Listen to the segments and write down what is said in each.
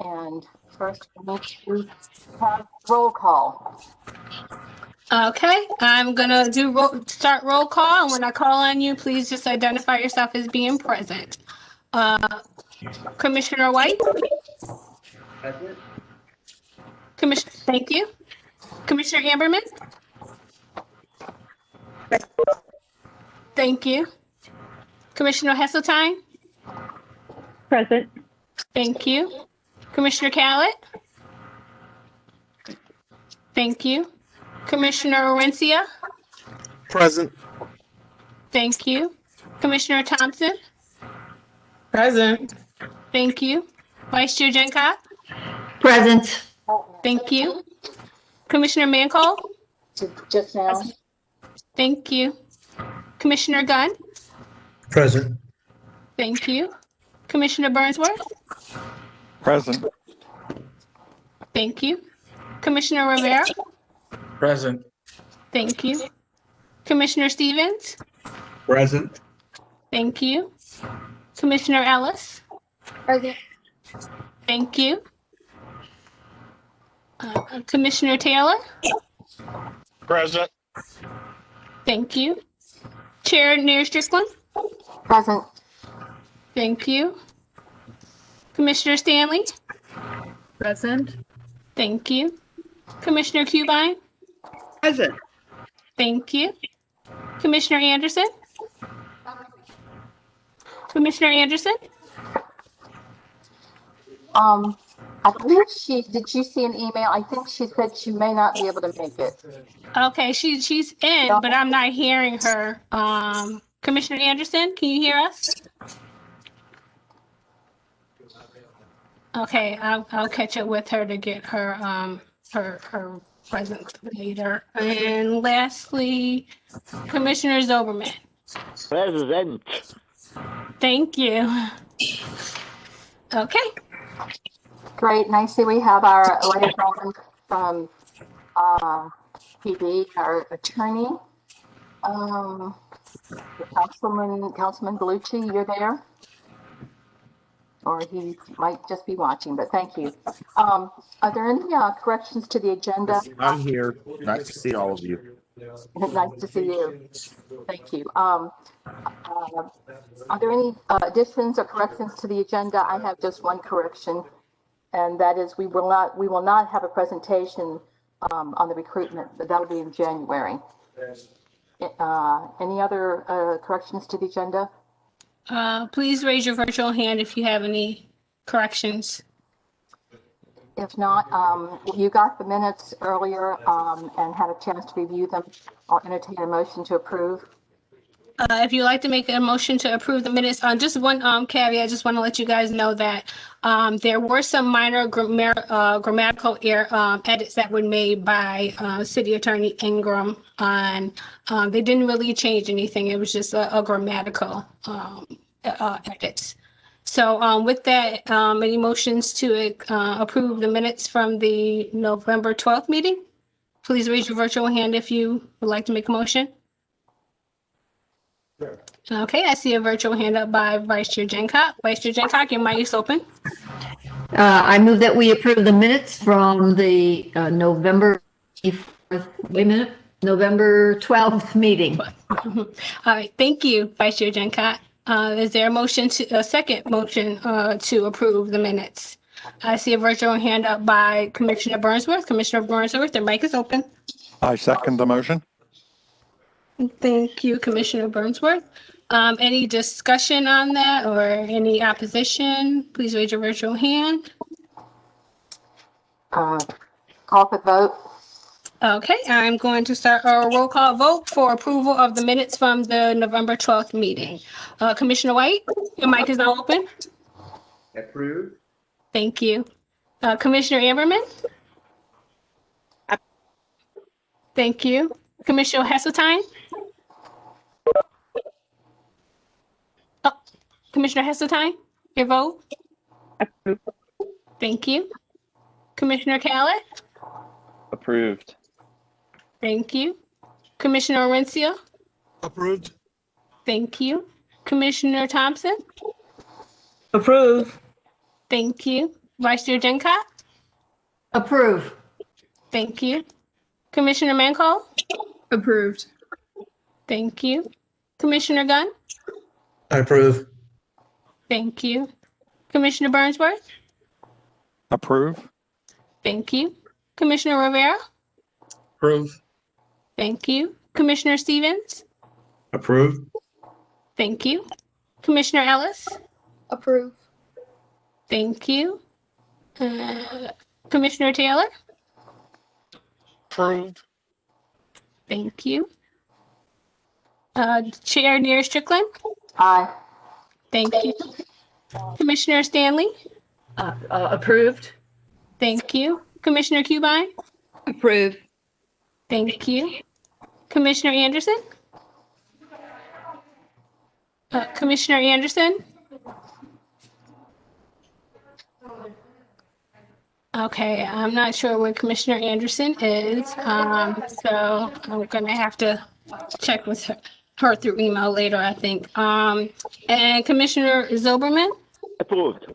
And first, we need to have roll call. Okay, I'm gonna start roll call, and when I call on you, please just identify yourself as being present. Commissioner White? Present. Commissioner, thank you. Commissioner Amberman? Thank you. Commissioner Heseltine? Present. Thank you. Commissioner Callett? Thank you. Commissioner Orencia? Present. Thank you. Commissioner Thompson? Present. Thank you. Vice Chair Jenkott? Present. Thank you. Commissioner Mancall? Just now. Thank you. Commissioner Gunn? Present. Thank you. Commissioner Burnsworth? Present. Thank you. Commissioner Rivera? Present. Thank you. Commissioner Stevens? Present. Thank you. Commissioner Ellis? Present. Thank you. Commissioner Taylor? Present. Thank you. Chair Nair Strickland? Present. Thank you. Commissioner Stanley? Present. Thank you. Commissioner Cubine? Present. Thank you. Commissioner Anderson? Commissioner Anderson? I believe did you see an email? I think she said she may not be able to make it. Okay, she's in, but I'm not hearing her. Commissioner Anderson, can you hear us? Okay, I'll catch up with her to get her her presence later. And lastly, Commissioner Zoberman. Present. Thank you. Okay. Great. And I see we have our liaison from PD, our attorney. Councilman Bellucci, you're there? Or he might just be watching, but thank you. Are there any corrections to the agenda? I'm here. Nice to see all of you. Nice to see you. Thank you. Are there any additions or corrections to the agenda? I have just one correction, and that is we will not have a presentation on the recruitment, but that'll be in January. Any other corrections to the agenda? Please raise your virtual hand if you have any corrections. If not, if you got the minutes earlier and had a chance to review them, I'll entertain a motion to approve. If you'd like to make a motion to approve the minutes, on just one caveat, I just want to let you guys know that there were some minor grammatical edits that were made by City Attorney Ingram on, they didn't really change anything. It was just a grammatical edits. So with that, any motions to approve the minutes from the November 12th meeting? Please raise your virtual hand if you would like to make a motion. Okay, I see a virtual hand up by Vice Chair Jenkott. Vice Chair Jenkott, your mic is open. I move that we approve the minutes from the November 12th meeting. All right, thank you, Vice Chair Jenkott. Is there a second motion to approve the minutes? I see a virtual hand up by Commissioner Burnsworth. Commissioner Burnsworth, the mic is open. I second the motion. Thank you, Commissioner Burnsworth. Any discussion on that or any opposition? Please raise your virtual hand. Call for vote. Okay, I'm going to start a roll call vote for approval of the minutes from the November 12th meeting. Commissioner White, your mic is now open. Approved. Thank you. Commissioner Amberman? Thank you. Commissioner Heseltine? Commissioner Heseltine, your vote? Approved. Thank you. Commissioner Callett? Approved. Thank you. Commissioner Orencia? Approved. Thank you. Commissioner Thompson? Approved. Thank you. Vice Chair Gencott? Approve. Thank you. Commissioner Mancall? Approved. Thank you. Commissioner Gunn? I approve. Thank you. Commissioner Burnsworth? Approve. Thank you. Commissioner Rivera? Approve. Thank you. Commissioner Stevens? Approve. Thank you. Commissioner Ellis? Approve. Thank you. Commissioner Taylor? Approve. Thank you. Chair Neer Strickland? Aye. Thank you. Commissioner Stanley? Approved. Thank you. Commissioner Cubine? Approved. Thank you. Commissioner Anderson? Commissioner Anderson? Okay, I'm not sure where Commissioner Anderson is, so I'm gonna have to check with her through email later, I think. And Commissioner Zilberman? Approved.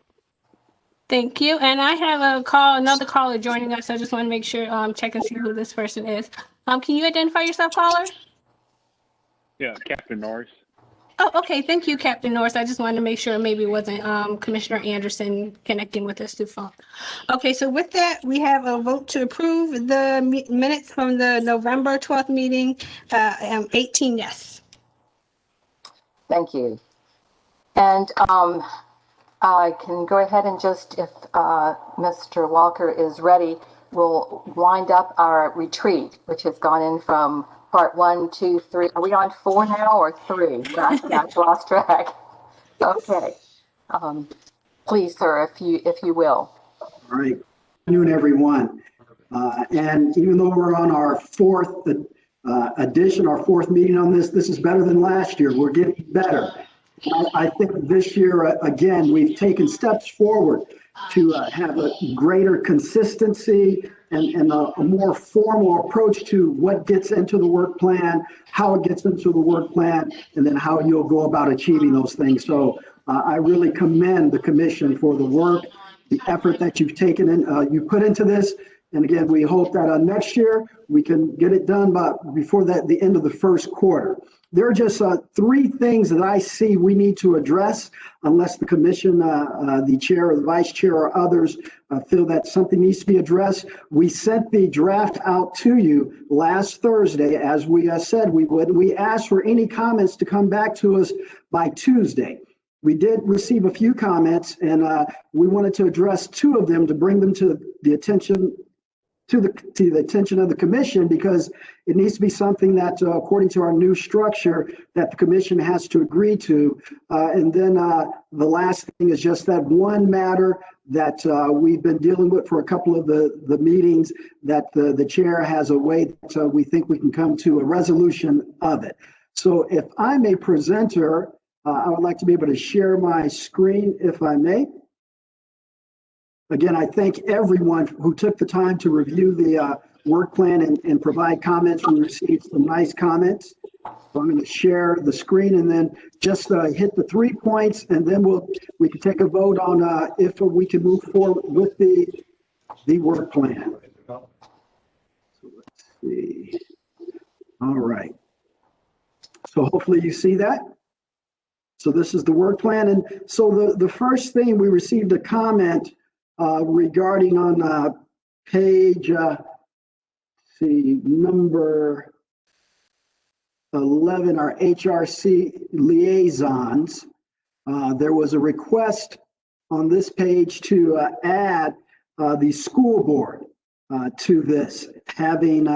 Thank you. And I have another caller joining us. I just want to make sure, check and see who this person is. Can you identify yourself, caller? Yeah, Captain Norris. Oh, okay. Thank you, Captain Norris. I just wanted to make sure maybe it wasn't Commissioner Anderson connecting with us through phone. Okay, so with that, we have a vote to approve the minutes from the November 12th meeting. 18 yes. Thank you. And I can go ahead and just, if Mr. Walker is ready, we'll wind up our retreat, which has gone in from part 1, 2, 3. Are we on 4 now or 3? I've lost track. Okay. Please, sir, if you will. All right. Good afternoon, everyone. And even though we're on our 4th edition, our 4th meeting on this is better than last year. We're getting better. I think this year, again, we've taken steps forward to have a greater consistency and a more formal approach to what gets into the work plan, how it gets into the work plan, and then how you'll go about achieving those things. So I really commend the commission for the work, the effort that you've taken in, you put into this. And again, we hope that next year we can get it done before the end of the first quarter. There are just 3 things that I see we need to address unless the commission, the chair or the vice chair or others feel that something needs to be addressed. We sent the draft out to you last Thursday, as we said we would. We asked for any comments to come back to us by Tuesday. We did receive a few comments, and we wanted to address 2 of them to bring them to the attention of the commission, because it needs to be something that, according to our new structure, that the commission has to agree to. And then the last thing is just that one matter that we've been dealing with for a couple of the meetings, that the chair has a way that we think we can come to a resolution of it. So if I'm a presenter, I would like to be able to share my screen if I may. Again, I thank everyone who took the time to review the work plan and provide comments. We received some nice comments. So I'm going to share the screen and then just hit the 3 points, and then we can take a vote on if we can move forward with the work plan. So let's see. All right. So hopefully you see that. So this is the work plan. And so the first thing, we received a comment regarding on page, number 11, our HRC Liaisons. There was a request on this page to add the school board to this, having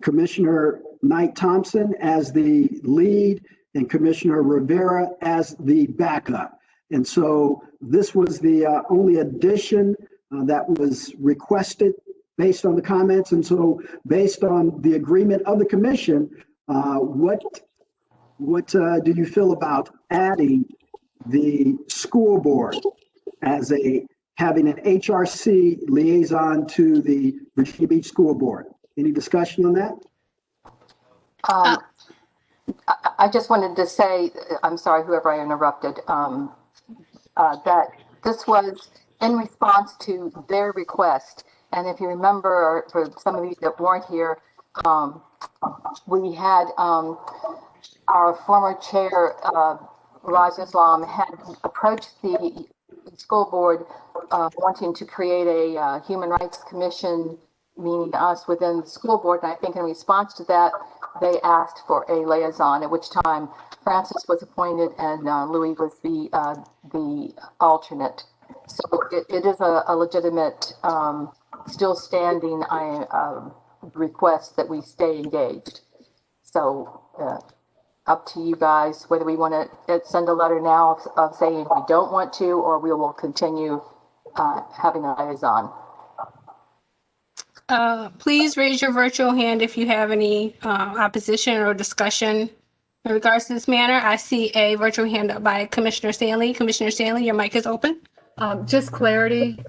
Commissioner Knight Thompson as the lead and Commissioner Rivera as the backup. And so this was the only addition that was requested based on the comments. And so based on the agreement of the commission, what do you feel about adding the school board as having an HRC liaison to the Virginia Beach School Board? Any discussion on that? I just wanted to say, I'm sorry, whoever I interrupted, that this was in response to their request. And if you remember, for some of you that weren't here, we had our former chair, Raj Islam, had approached the school board wanting to create a Human Rights Commission, meaning us within the school board. And I think in response to that, they asked for a liaison, at which time Francis was appointed and Louis was the alternate. So it is a legitimate, still standing request that we stay engaged. So up to you guys whether we want to send a letter now of saying we don't want to, or we will continue having a liaison. Please raise your virtual hand if you have any opposition or discussion in regards to this matter. I see a virtual hand up by Commissioner Stanley. Commissioner Stanley, your mic is open. Just clarity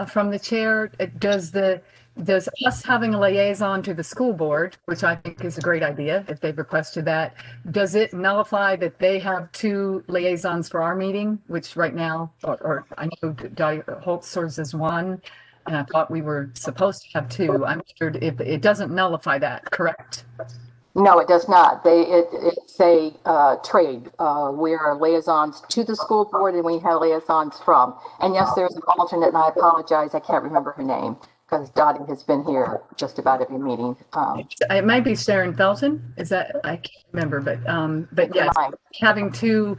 from the chair. Does us having a liaison to the school board, which I think is a great idea if they've requested that, does it nullify that they have 2 liaisons for our meeting, which right now, or I know Holt serves as 1, and I thought we were supposed to have 2. I'm sure if it doesn't nullify that, correct? No, it does not. It's a trade. We are liaisons to the school board, and we have liaisons from. And yes, there's an alternate, and I apologize, I can't remember her name, because Dottie has been here just about every meeting. It might be Sharon Felton. Is that, I can't remember, but yes, having two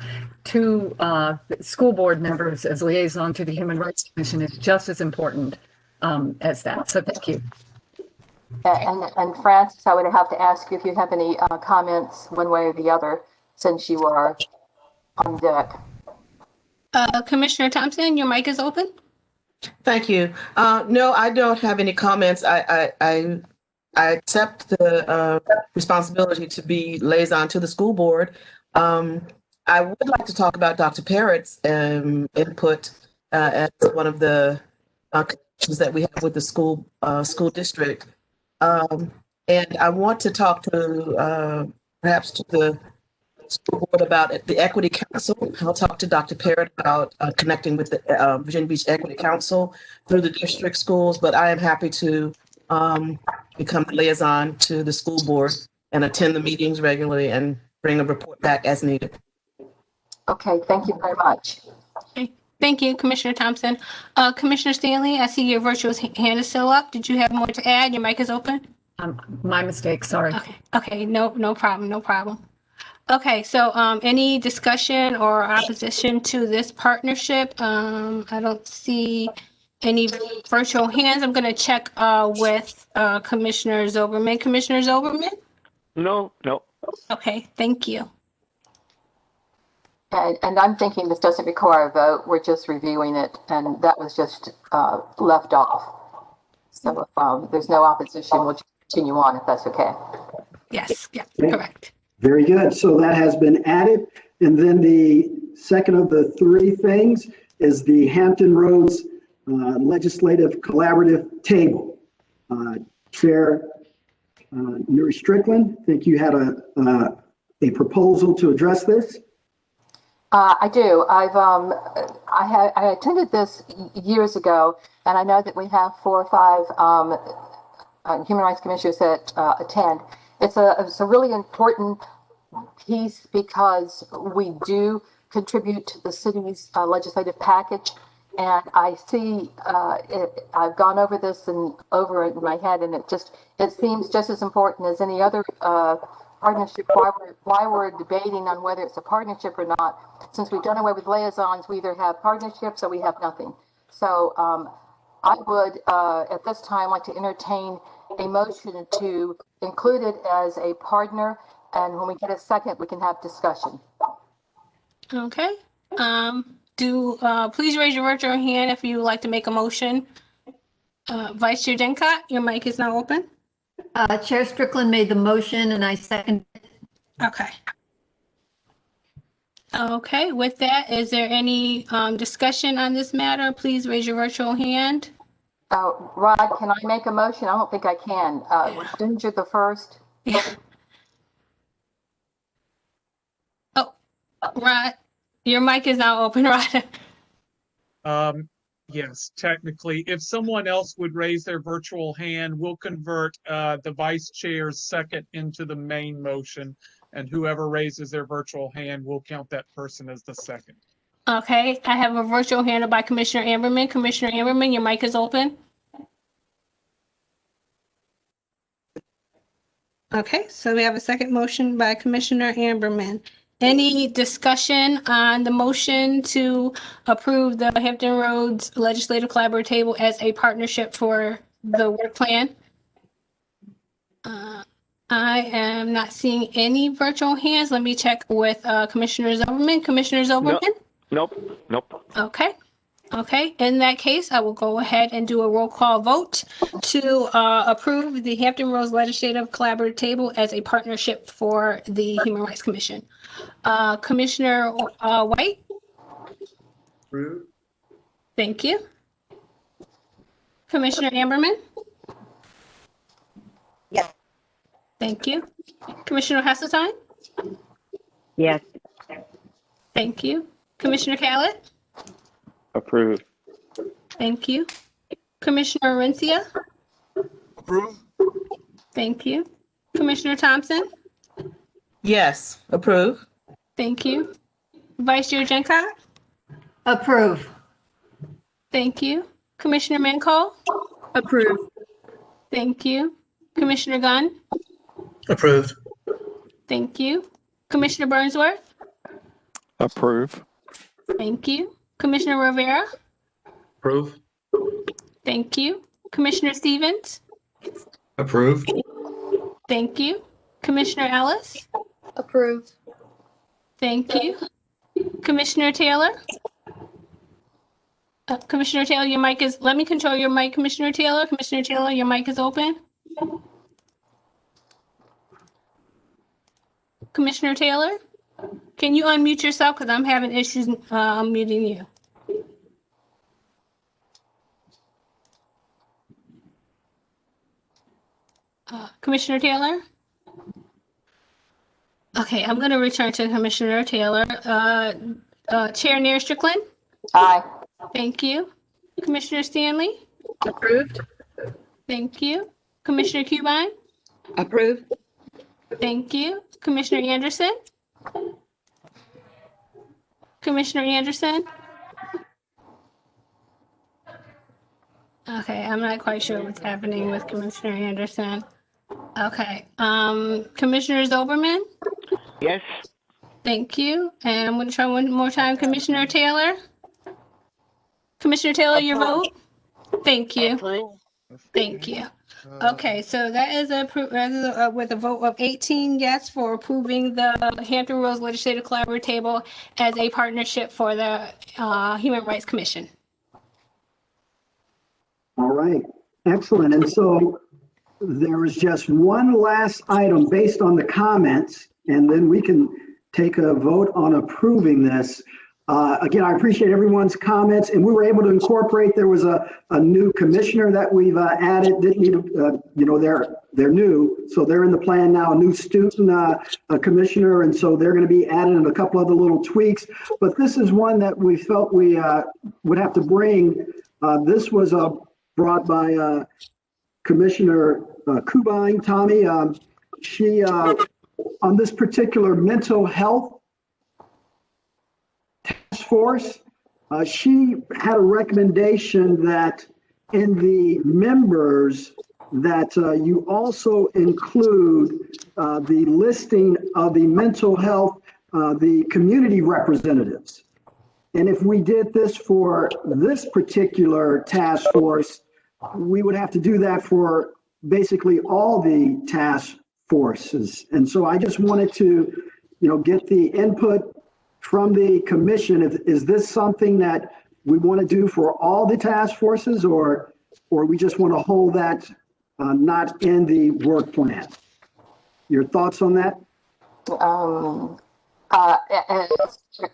school board members as liaison to the Human Rights Commission is just as important as that. So thank you. And Francis, I would have to ask you if you have any comments one way or the other, since you are on deck. Commissioner Thompson, your mic is open. Thank you. No, I don't have any comments. I accept the responsibility to be liaison to the school board. I would like to talk about Dr. Parrott's input as one of the connections that we have with the school district. And I want to talk to perhaps to the school board about the Equity Council. I'll talk to Dr. Parrott about connecting with the Virginia Beach Equity Council through the district schools, but I am happy to become the liaison to the school board and attend the meetings regularly and bring a report back as needed. Okay, thank you very much. Okay. Thank you, Commissioner Thompson. Commissioner Stanley, I see your virtual hand is still up. Did you have more to add? Your mic is open. My mistake, sorry. Okay, no problem. Okay, so any discussion or opposition to this partnership? I don't see any virtual hands. I'm going to check with Commissioner Zoberman. Commissioner Zoberman? No. Okay, thank you. And I'm thinking this doesn't require a vote. We're just reviewing it, and that was just left off. So if there's no opposition, we'll just continue on if that's okay. Yes, correct. Very good. So that has been added. And then the second of the 3 things is the Hampton Roads Legislative Collaborative Table. Chair Nuri Strickland, I think you had a proposal to address this. I do. I attended this years ago, and I know that we have 4 or 5 human rights commissioners that attend. It's a really important piece because we do contribute to the city's legislative package, and I see I've gone over this and over it in my head, and it seems just as important as any other partnership. Why we're debating on whether it's a partnership or not. Since we've done away with liaisons, we either have partnerships or we have nothing. So I would at this time like to entertain a motion to include it as a partner, and when we get a second, we can have discussion. Okay. Please raise your virtual hand if you would like to make a motion. Vice Chair Dencott, your mic is now open. Chair Strickland made the motion and I second. Okay, with that, is there any discussion on this matter? Please raise your virtual hand. Rod, can I make a motion? I don't think I can. Didn't you go first? Yeah. Oh, Rod, your mic is now open, Rod. Yes, technically, if someone else would raise their virtual hand, we'll convert the vice chair's second into the main motion, and whoever raises their virtual hand, will count that person as the second. Okay, I have a virtual hand up by Commissioner Amberman. Commissioner Amberman, your mic is open. Okay, so we have a second motion by Commissioner Amberman. Any discussion on the motion to approve the Hampton Roads Legislative Collaborative Table as a partnership for the work plan? I am not seeing any virtual hands. Let me check with Commissioner Zilberman. Commissioner Zilberman? Nope. Okay. Okay, in that case, I will go ahead and do a roll call vote to approve the Hampton Roads Legislative Collaborative Table as a partnership for the Human Rights Commission. Commissioner White? Approved. Thank you. Commissioner Amberman? Yes. Thank you. Commissioner Hasseltine? Yes. Thank you. Commissioner Khaled? Approved. Thank you. Commissioner Rencia? Approve. Thank you. Commissioner Thompson? Yes, approve. Thank you. Vice Chair Jenkott? Approve. Thank you. Commissioner Mancall? Approve. Thank you. Commissioner Gunn? Approved. Thank you. Commissioner Burnsworth? Approve. Thank you. Commissioner Rivera? Approve. Thank you. Commissioner Stevens? Approve. Thank you. Commissioner Ellis? Approve. Thank you. Commissioner Taylor? Commissioner Taylor, your mic is, let me control your mic, Commissioner Taylor. Commissioner Taylor, your mic is open. Commissioner Taylor, can you unmute yourself? Because I'm having issues unmuting you. Commissioner Taylor? Okay, I'm going to return to Commissioner Taylor. Chair Nair Strickland? Aye. Thank you. Commissioner Stanley? Approved. Thank you. Commissioner Cubine? Approved. Thank you. Commissioner Anderson? Commissioner Anderson? Okay, I'm not quite sure what's happening with Commissioner Anderson. Okay, Commissioner Zoberman? Yes. Thank you. And I'm going to try one more time. Commissioner Taylor? Commissioner Taylor, your vote? Thank you. Approve. Thank you. Okay, so that is with a vote of 18 yes for approving the Hampton Roads Legislative Collaborative Table as a partnership for the Human Rights Commission. All right, excellent. And so there is just one last item based on the comments, and then we can take a vote on approving this. Again, I appreciate everyone's comments, and we were able to incorporate, there was a new commissioner that we've added, didn't need, they're new, so they're in the plan now, a new student commissioner, and so they're going to be added in a couple other little tweaks. But this is one that we felt we would have to bring. This was brought by Commissioner Cubine, Tommy. She, on this particular mental health task force, she had a recommendation that in the members that you also include the listing of the mental health, the community representatives. And if we did this for this particular task force, we would have to do that for basically all the task forces. And so I just wanted to, get the input from the commission. Is this something that we want to do for all the task forces, or we just want to hold that not in the work plan? Your thoughts on that?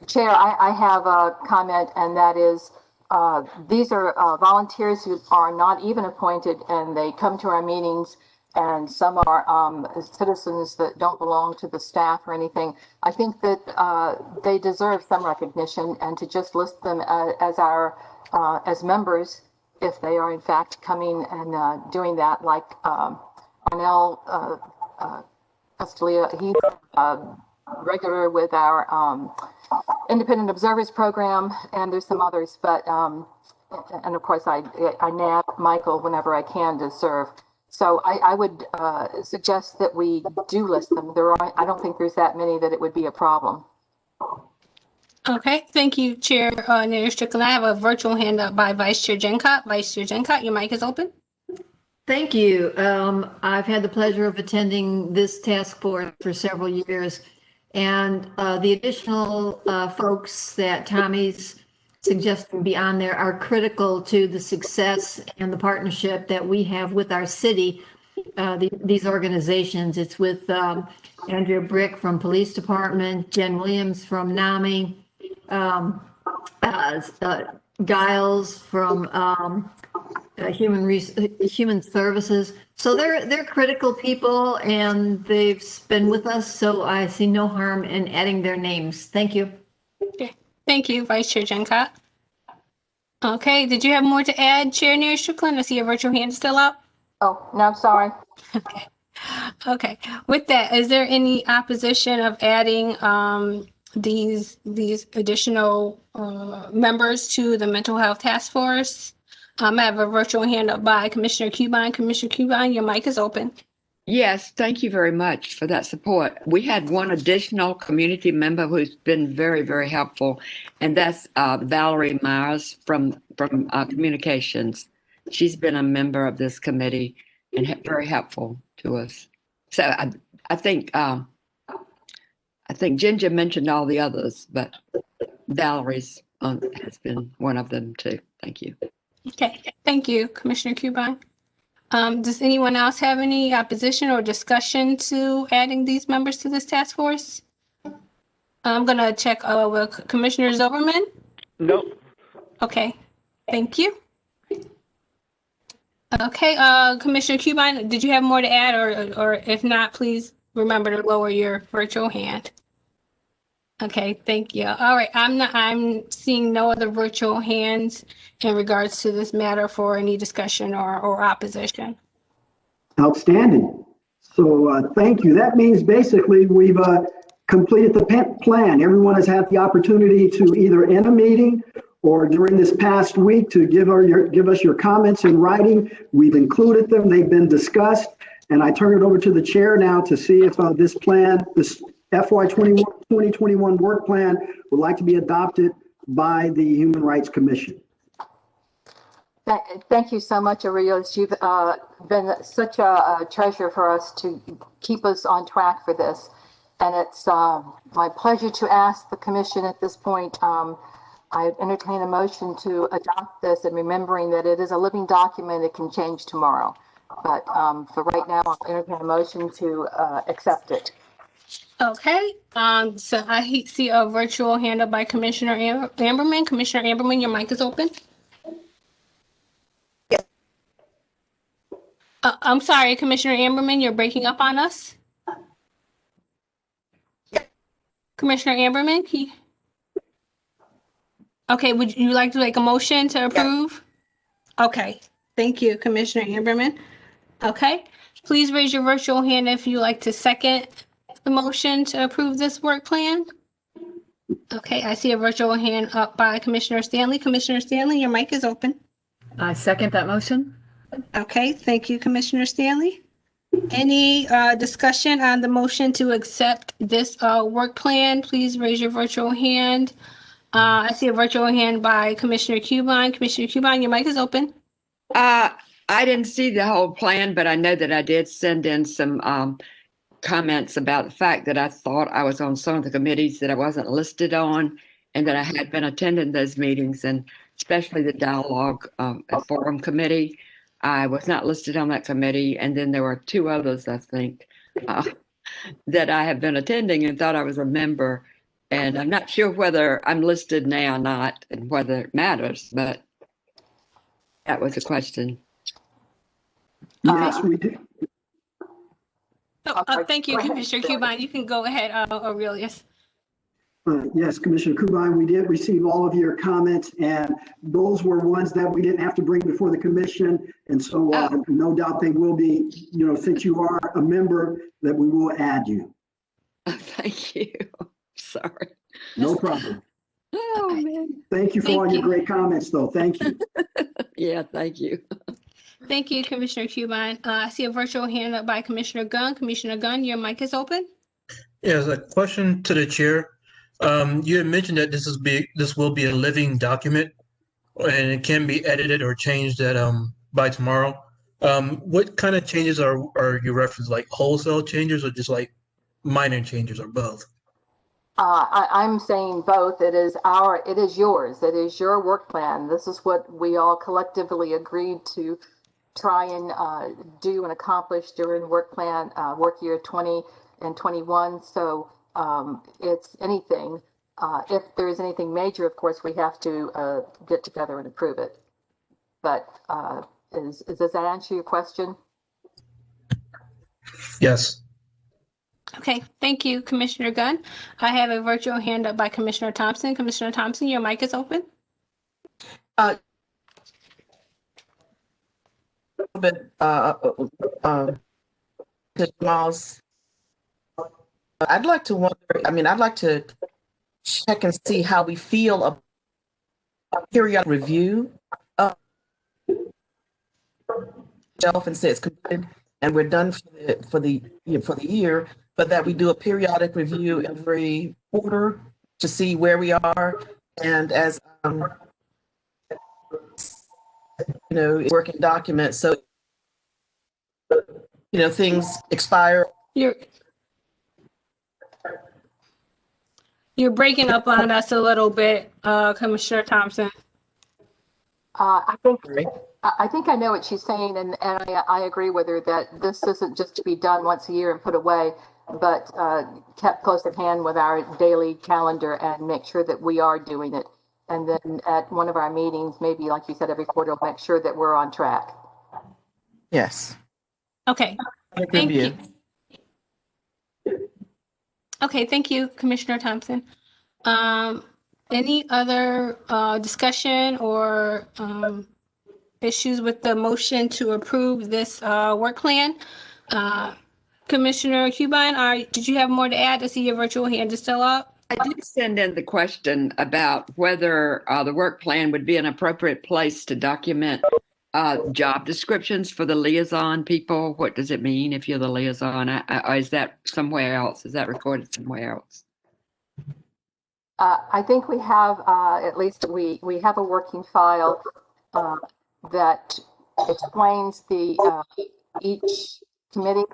Chair, I have a comment, and that is these are volunteers who are not even appointed, and they come to our meetings, and some are citizens that don't belong to the staff or anything. I think that they deserve some recognition, and to just list them as our as members if they are in fact coming and doing that, like Arnell Castelia, he's regular with our independent observers program, and there's some others, but and of course I nab Michael whenever I can to serve. So I would suggest that we do list them. I don't think there's that many that it would be a problem. Okay, thank you, Chair Nair Strickland. I have a virtual hand up by Vice Chair Gencott. Vice Chair Gencott, your mic is open. Thank you. I've had the pleasure of attending this task force for several years, and the additional folks that Tommy's suggesting be on there are critical to the success and the partnership that we have with our city, these organizations. It's with Andrea Brick from Police Department, Jen Williams from NAMI, Giles from Human Services. So they're critical people, and they've been with us. So I see no harm in adding their names. Thank you. Okay. Thank you, Vice Chair Gencott. Okay, did you have more to add, Chair Nair Strickland? I see your virtual hand still up. Oh, no, sorry. Okay. Okay. With that, is there any opposition of adding these additional members to the Mental Health Task Force? I have a virtual hand up by Commissioner Cubine. Commissioner Cubine, your mic is open. Yes, thank you very much for that support. We had one additional community member who's been very, very helpful, and that's Valerie Myers from Communications. She's been a member of this committee and very helpful to us. So I think Ginger mentioned all the others, but Valerie's has been one of them too. Thank you. Okay, thank you, Commissioner Cubine. Does anyone else have any opposition or discussion to adding these members to this task force? I'm going to check with Commissioner Zilberman. Nope. Okay, thank you. Okay, Commissioner Cubine, did you have more to add, or if not, please remember to lower your virtual hand. Okay, thank you. All right, I'm seeing no other virtual hands in regards to this matter for any discussion or opposition. Outstanding. So thank you. That means basically we've completed the plan. Everyone has had the opportunity to either end a meeting or during this past week to give us your comments in writing. We've included them. They've been discussed. And I turn it over to the chair now to see if this plan, this FY 2021 work plan would like to be adopted by the Human Rights Commission. Thank you so much, Aurelius. You've been such a treasure for us to keep us on track for this. And it's my pleasure to ask the commission at this point. I entertain a motion to adopt this, and remembering that it is a living document, it can change tomorrow. But for right now, I'll entertain a motion to accept it. Okay, so I see a virtual hand up by Commissioner Amberman. Commissioner Amberman, your mic is open. I'm sorry, Commissioner Amberman, you're breaking up on us. Commissioner Amberman, okay, would you like to make a motion to approve? Okay, thank you, Commissioner Amberman. Okay, please raise your virtual hand if you like to second the motion to approve this work plan. Okay, I see a virtual hand up by Commissioner Stanley. Commissioner Stanley, your mic is open. I second that motion. Okay, thank you, Commissioner Stanley. Any discussion on the motion to accept this work plan? Please raise your virtual hand. I see a virtual hand by Commissioner Cubine. Commissioner Cubine, your mic is open. I didn't see the whole plan, but I know that I did send in some comments about the fact that I thought I was on some of the committees that I wasn't listed on, and that I had been attending those meetings, and especially the Dialogue Forum Committee. I was not listed on that committee, and then there were two others, I think, that I have been attending and thought I was a member, and I'm not sure whether I'm listed now or not, and whether it matters, but that was a question. Yes, we do. Thank you, Commissioner Cubine. You can go ahead, Aurelius. Yes, Commissioner Kubine, we did receive all of your comments, and those were ones that we didn't have to bring before the commission. And so no doubt they will be, since you are a member, that we will add you. Thank you. Sorry. No problem. Oh, man. Thank you for all your great comments, though. Thank you. Yeah, thank you. Thank you, Commissioner Cubine. I see a virtual hand up by Commissioner Gunn. Commissioner Gunn, your mic is open. Yes, a question to the chair. You had mentioned that this will be a living document and it can be edited or changed by tomorrow. What kind of changes are you referencing, like wholesale changes or just like minor changes or both? I'm saying both. It is yours. It is your work plan. This is what we all collectively agreed to try and do and accomplish during work plan, work year 20 and 21. So it's anything. If there is anything major, of course, we have to get together and approve it. But does that answer your question? Yes. Okay, thank you, Commissioner Gunn. I have a virtual hand up by Commissioner Thompson. Commissioner Thompson, your mic is open. A little bit, Miles, I'd like to check and see how we feel about periodic review of shelf and say it's completed and we're done for the year, but that we do a periodic review every quarter to see where we are. And as working documents, so things expire. You're breaking up on us a little bit, Commissioner Thompson. I think I know what she's saying, and I agree with her that this isn't just to be done once a year and put away, but kept close at hand with our daily calendar and make sure that we are doing it. And then at one of our meetings, maybe like you said, every quarter, we'll make sure that we're on track. Yes. Okay. Thank you. Okay, thank you, Commissioner Thompson. Any other discussion or issues with the motion to approve this work plan? Commissioner Cubine, did you have more to add? I see your virtual hand is still up. I did send in the question about whether the work plan would be an appropriate place to document job descriptions for the liaison people. What does it mean if you're the liaison? Is that somewhere else? Is that recorded somewhere else? I think we have, at least we have a working file that explains each committee,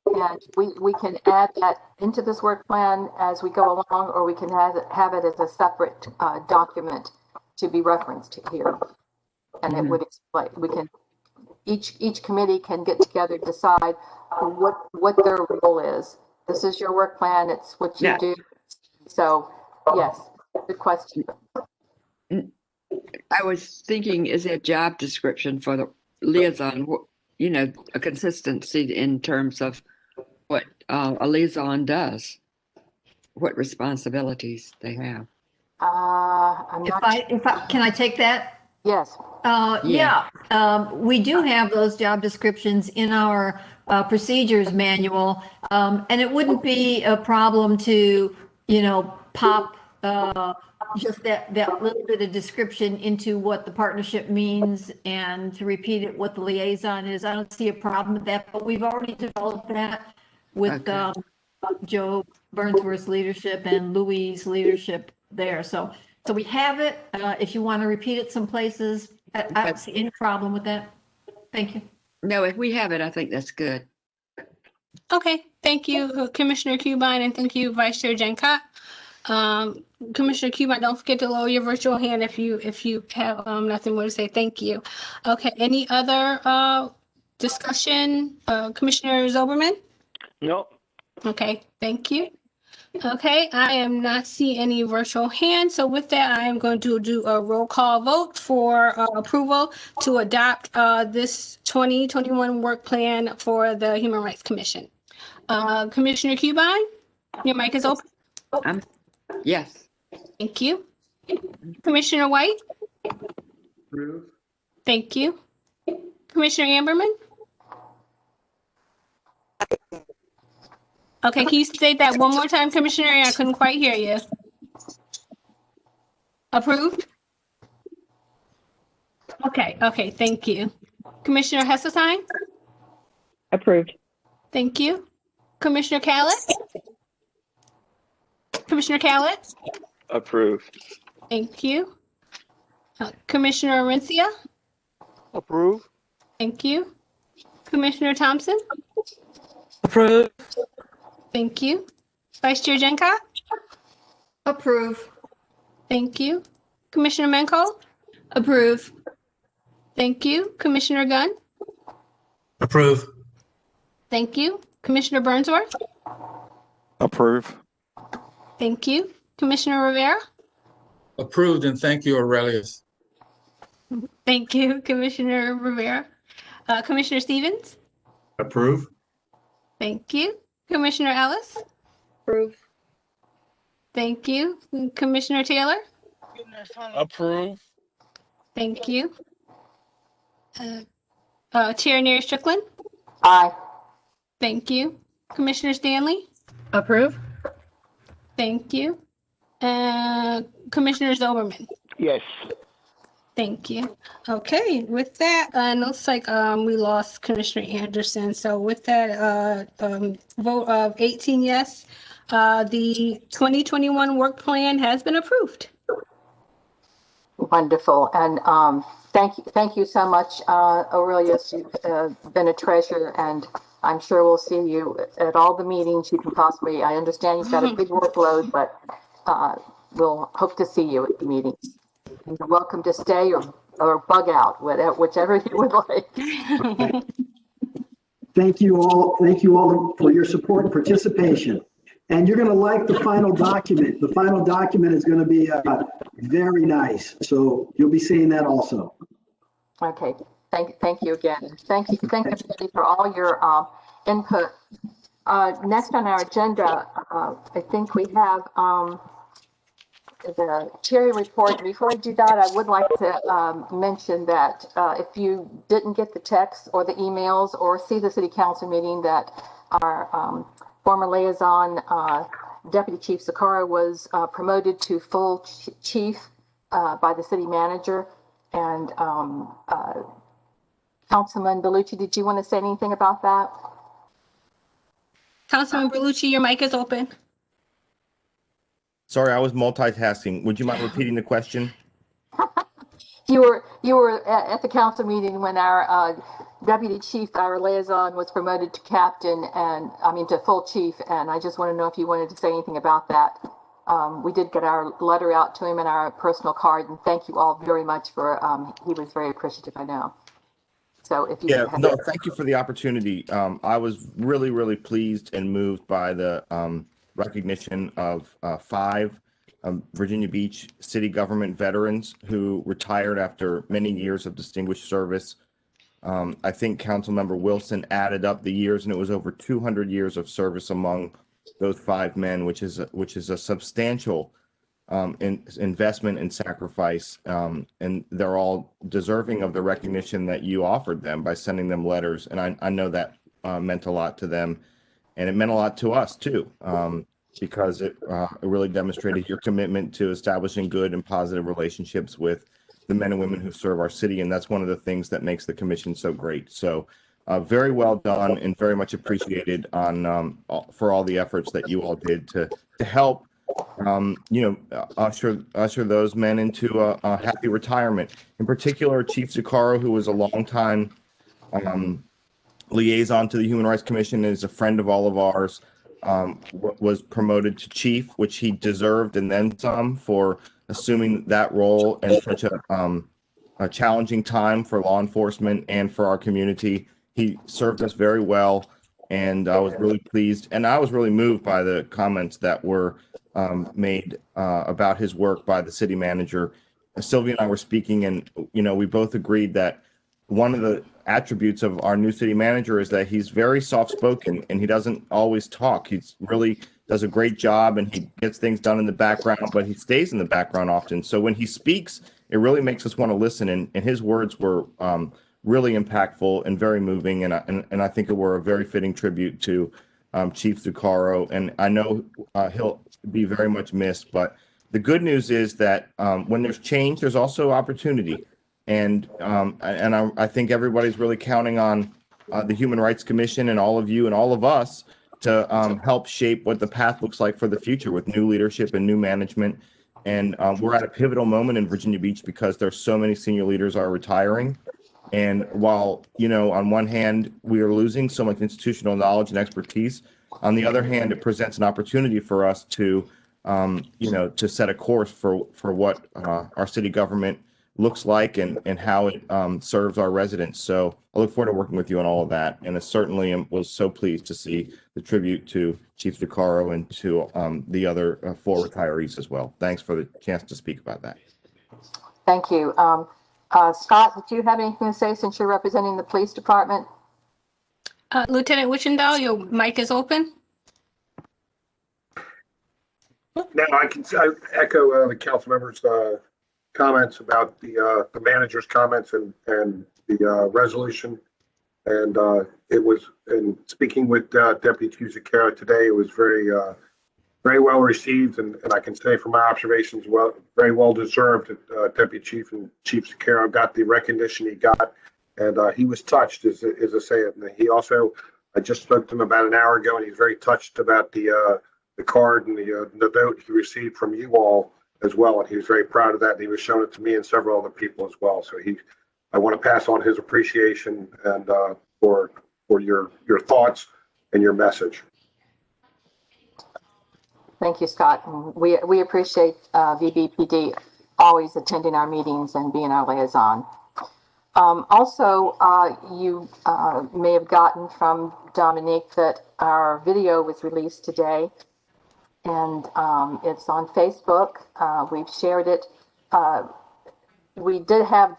and we can add that into this work plan as we go along, or we can have it as a separate document to be referenced here. And it would explain, each committee can get together, decide what their role is. This is your work plan. It's what you do. So yes, good question. I was thinking, is there a job description for the liaison? A consistency in terms of what a liaison does, what responsibilities they have. Can I take that? Yes. We do have those job descriptions in our procedures manual, and it wouldn't be a problem to, pop just that little bit of description into what the partnership means and to repeat it what the liaison is. I don't see a problem with that, but we've already developed that with Joe Burnsworth's leadership and Louis' leadership there. So we have it. If you want to repeat it some places, I don't see any problem with that. Thank you. No, if we have it, I think that's good. Okay, thank you, Commissioner Cubine, and thank you, Vice Chair Jancott. Commissioner Cubine, don't forget to lower your virtual hand if you have nothing more to say. Thank you. Okay, any other discussion? Commissioner Zoberman? No. Okay, thank you. Okay, I am not seeing any virtual hands. So with that, I am going to do a roll call vote for approval to adopt this 2021 work plan for the Human Rights Commission. Commissioner Cubine, your mic is open. Yes. Thank you. Commissioner White? Approve. Thank you. Commissioner Amberman? Okay, can you state that one more time, Commissioner? I couldn't quite hear you. Approved? Okay, thank you. Commissioner Hesselstein? Approved. Thank you. Commissioner Callett? Commissioner Callett? Approve. Thank you. Commissioner Rencia? Approve. Thank you. Commissioner Thompson? Approved. Thank you. Vice Chair Jenkott? Approve. Thank you. Commissioner Menko? Approve. Thank you. Commissioner Gunn? Approve. Thank you. Commissioner Burnsworth? Approve. Thank you. Commissioner Rivera? Approved, and thank you, Aurelius. Thank you, Commissioner Rivera. Commissioner Stevens? Approve. Thank you. Commissioner Ellis? Approve. Thank you. Commissioner Taylor? Approve. Thank you. Chair Nair Strickland? Aye. Thank you. Commissioner Stanley? Approve? Thank you. Commissioner Zoberman? Yes. Thank you. Okay, with that, it looks like we lost Commissioner Anderson. So with that vote of 18 yes, the 2021 work plan has been approved. Wonderful. And thank you so much, Aurelius. You've been a treasure, and I'm sure we'll see you at all the meetings you can possibly. I understand you've got a big workload, but we'll hope to see you at the meetings. You're welcome to stay or bug out, whichever you would like. Thank you all. Thank you all for your support and participation. And you're going to like the final document. The final document is going to be very nice. So you'll be seeing that also. Okay. Thank you again. Thank you everybody for all your input. Next on our agenda, I think we have the Cherry report. Before I do that, I would like to mention that if you didn't get the text or the emails or see the city council meeting, that our former liaison, Deputy Chief Sakara, was promoted to full chief by the city manager. And Councilman Bellucci, did you want to say anything about that? Councilman Bellucci, your mic is open. Sorry, I was multitasking. Would you mind repeating the question? You were at the council meeting when our deputy chief, our liaison, was promoted to captain, and to full chief. And I just want to know if you wanted to say anything about that. We did get our letter out to him and our personal card, and thank you all very much for. He was very appreciative, I know. So if you thank you for the opportunity. I was really pleased and moved by the recognition of 5 Virginia Beach city government veterans who retired after many years of distinguished service. I think Councilmember Wilson added up the years, and it was over 200 years of service among those 5 men, which is a substantial investment and sacrifice, and they're all deserving of the recognition that you offered them by sending them letters. And I know that meant a lot to them, and it meant a lot to us too, because it really demonstrated your commitment to establishing good and positive relationships with the men and women who serve our city. And that's one of the things that makes the commission so great. So very well done, and very much appreciated for all the efforts that you all did to help usher those men into a happy retirement. In particular, Chief Zuccaro, who was a longtime liaison to the Human Rights Commission, is a friend of all of ours, was promoted to chief, which he deserved and then some, for assuming that role in such a challenging time for law enforcement and for our community. He served us very well, and I was really pleased, and I was really moved by the comments that were made about his work by the city manager. Sylvia and I were speaking, and we both agreed that one of the attributes of our new city manager is that he's very soft-spoken and he doesn't always talk. He's really does a great job and he gets things done in the background, but he stays in the background often. So when he speaks, it really makes us want to listen. And his words were really impactful and very moving. And I think it were a very fitting tribute to Chief Zuccaro. And I know he'll be very much missed. But the good news is that when there's change, there's also opportunity. And I think everybody's really counting on the Human Rights Commission and all of you and all of us to help shape what the path looks like for the future with new leadership and new management. And we're at a pivotal moment in Virginia Beach because there's so many senior leaders are retiring. And while, on one hand, we are losing so much institutional knowledge and expertise, on the other hand, it presents an opportunity for us to, to set a course for what our city government looks like and how it serves our residents. So I look forward to working with you on all of that. And I certainly was so pleased to see the tribute to Chief Zuccaro and to the other 4 retirees as well. Thanks for the chance to speak about that. Thank you. Scott, did you have anything to say since you're representing the police department? Lieutenant Wichendahl, your mic is open. No, I echo the council members' comments about the manager's comments and the resolution. And it was, in speaking with Deputy Chief Zuccaro today, it was very well received. And I can say from my observations, very well deserved. Deputy Chief and Chief Zuccaro got the recognition he got. And he was touched, as I say it. And he also, I just spoke to him about an hour ago, and he's very touched about the card and the note he received from you all as well, and he was very proud of that. And he was showing it to me and several other people as well. So I want to pass on his appreciation and for your thoughts and your message. Thank you, Scott. And we appreciate VBPD always attending our meetings and being our liaison. Also, you may have gotten from Dominique that our video was released today. And it's on Facebook. We've shared it. We did have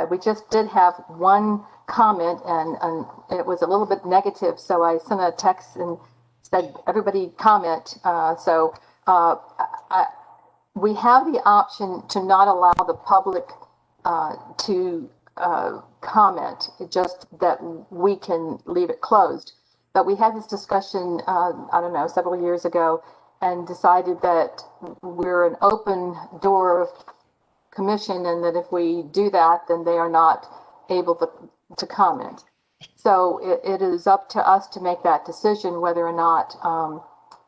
we just did have one comment, and it was a little bit negative. So I sent a text and said, "Everybody comment." We have the option to not allow the public to comment. It's just that we can leave it closed. But we had this discussion, several years ago, and decided that we're an open door commission, and that if we do that, then they are not able to comment. So it is up to us to make that decision whether or not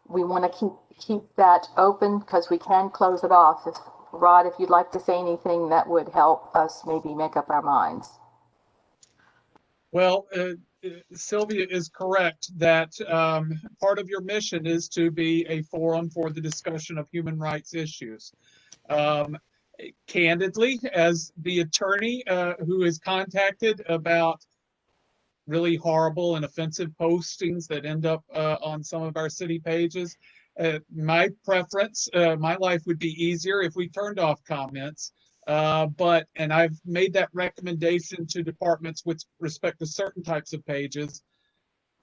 we want to keep that open, because we can close it off. Rod, if you'd like to say anything that would help us maybe make up our minds. Well, Sylvia is correct that part of your mission is to be a forum for the discussion of human rights issues. Candidly, as the attorney who is contacted about really horrible and offensive postings that end up on some of our city pages, my preference, my life would be easier if we turned off comments. And I've made that recommendation to departments with respect to certain types of pages.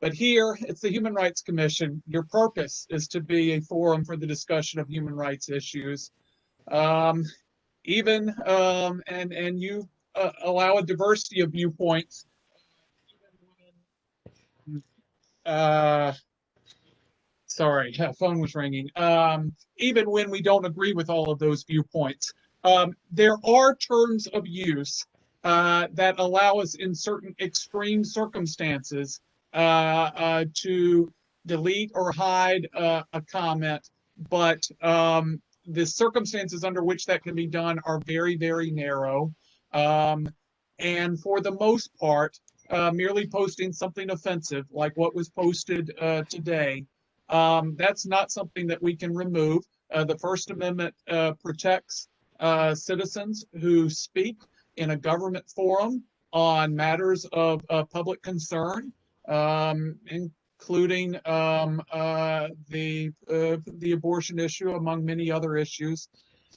But here, it's the Human Rights Commission. Your purpose is to be a forum for the discussion of human rights issues. And you allow a diversity of viewpoints. Sorry, phone was ringing. Even when we don't agree with all of those viewpoints. There are terms of use that allow us in certain extreme circumstances to delete or hide a comment, but the circumstances under which that can be done are very, very narrow. And for the most part, merely posting something offensive like what was posted today, that's not something that we can remove. The First Amendment protects citizens who speak in a government forum on matters of public concern, including the abortion issue, among many other issues.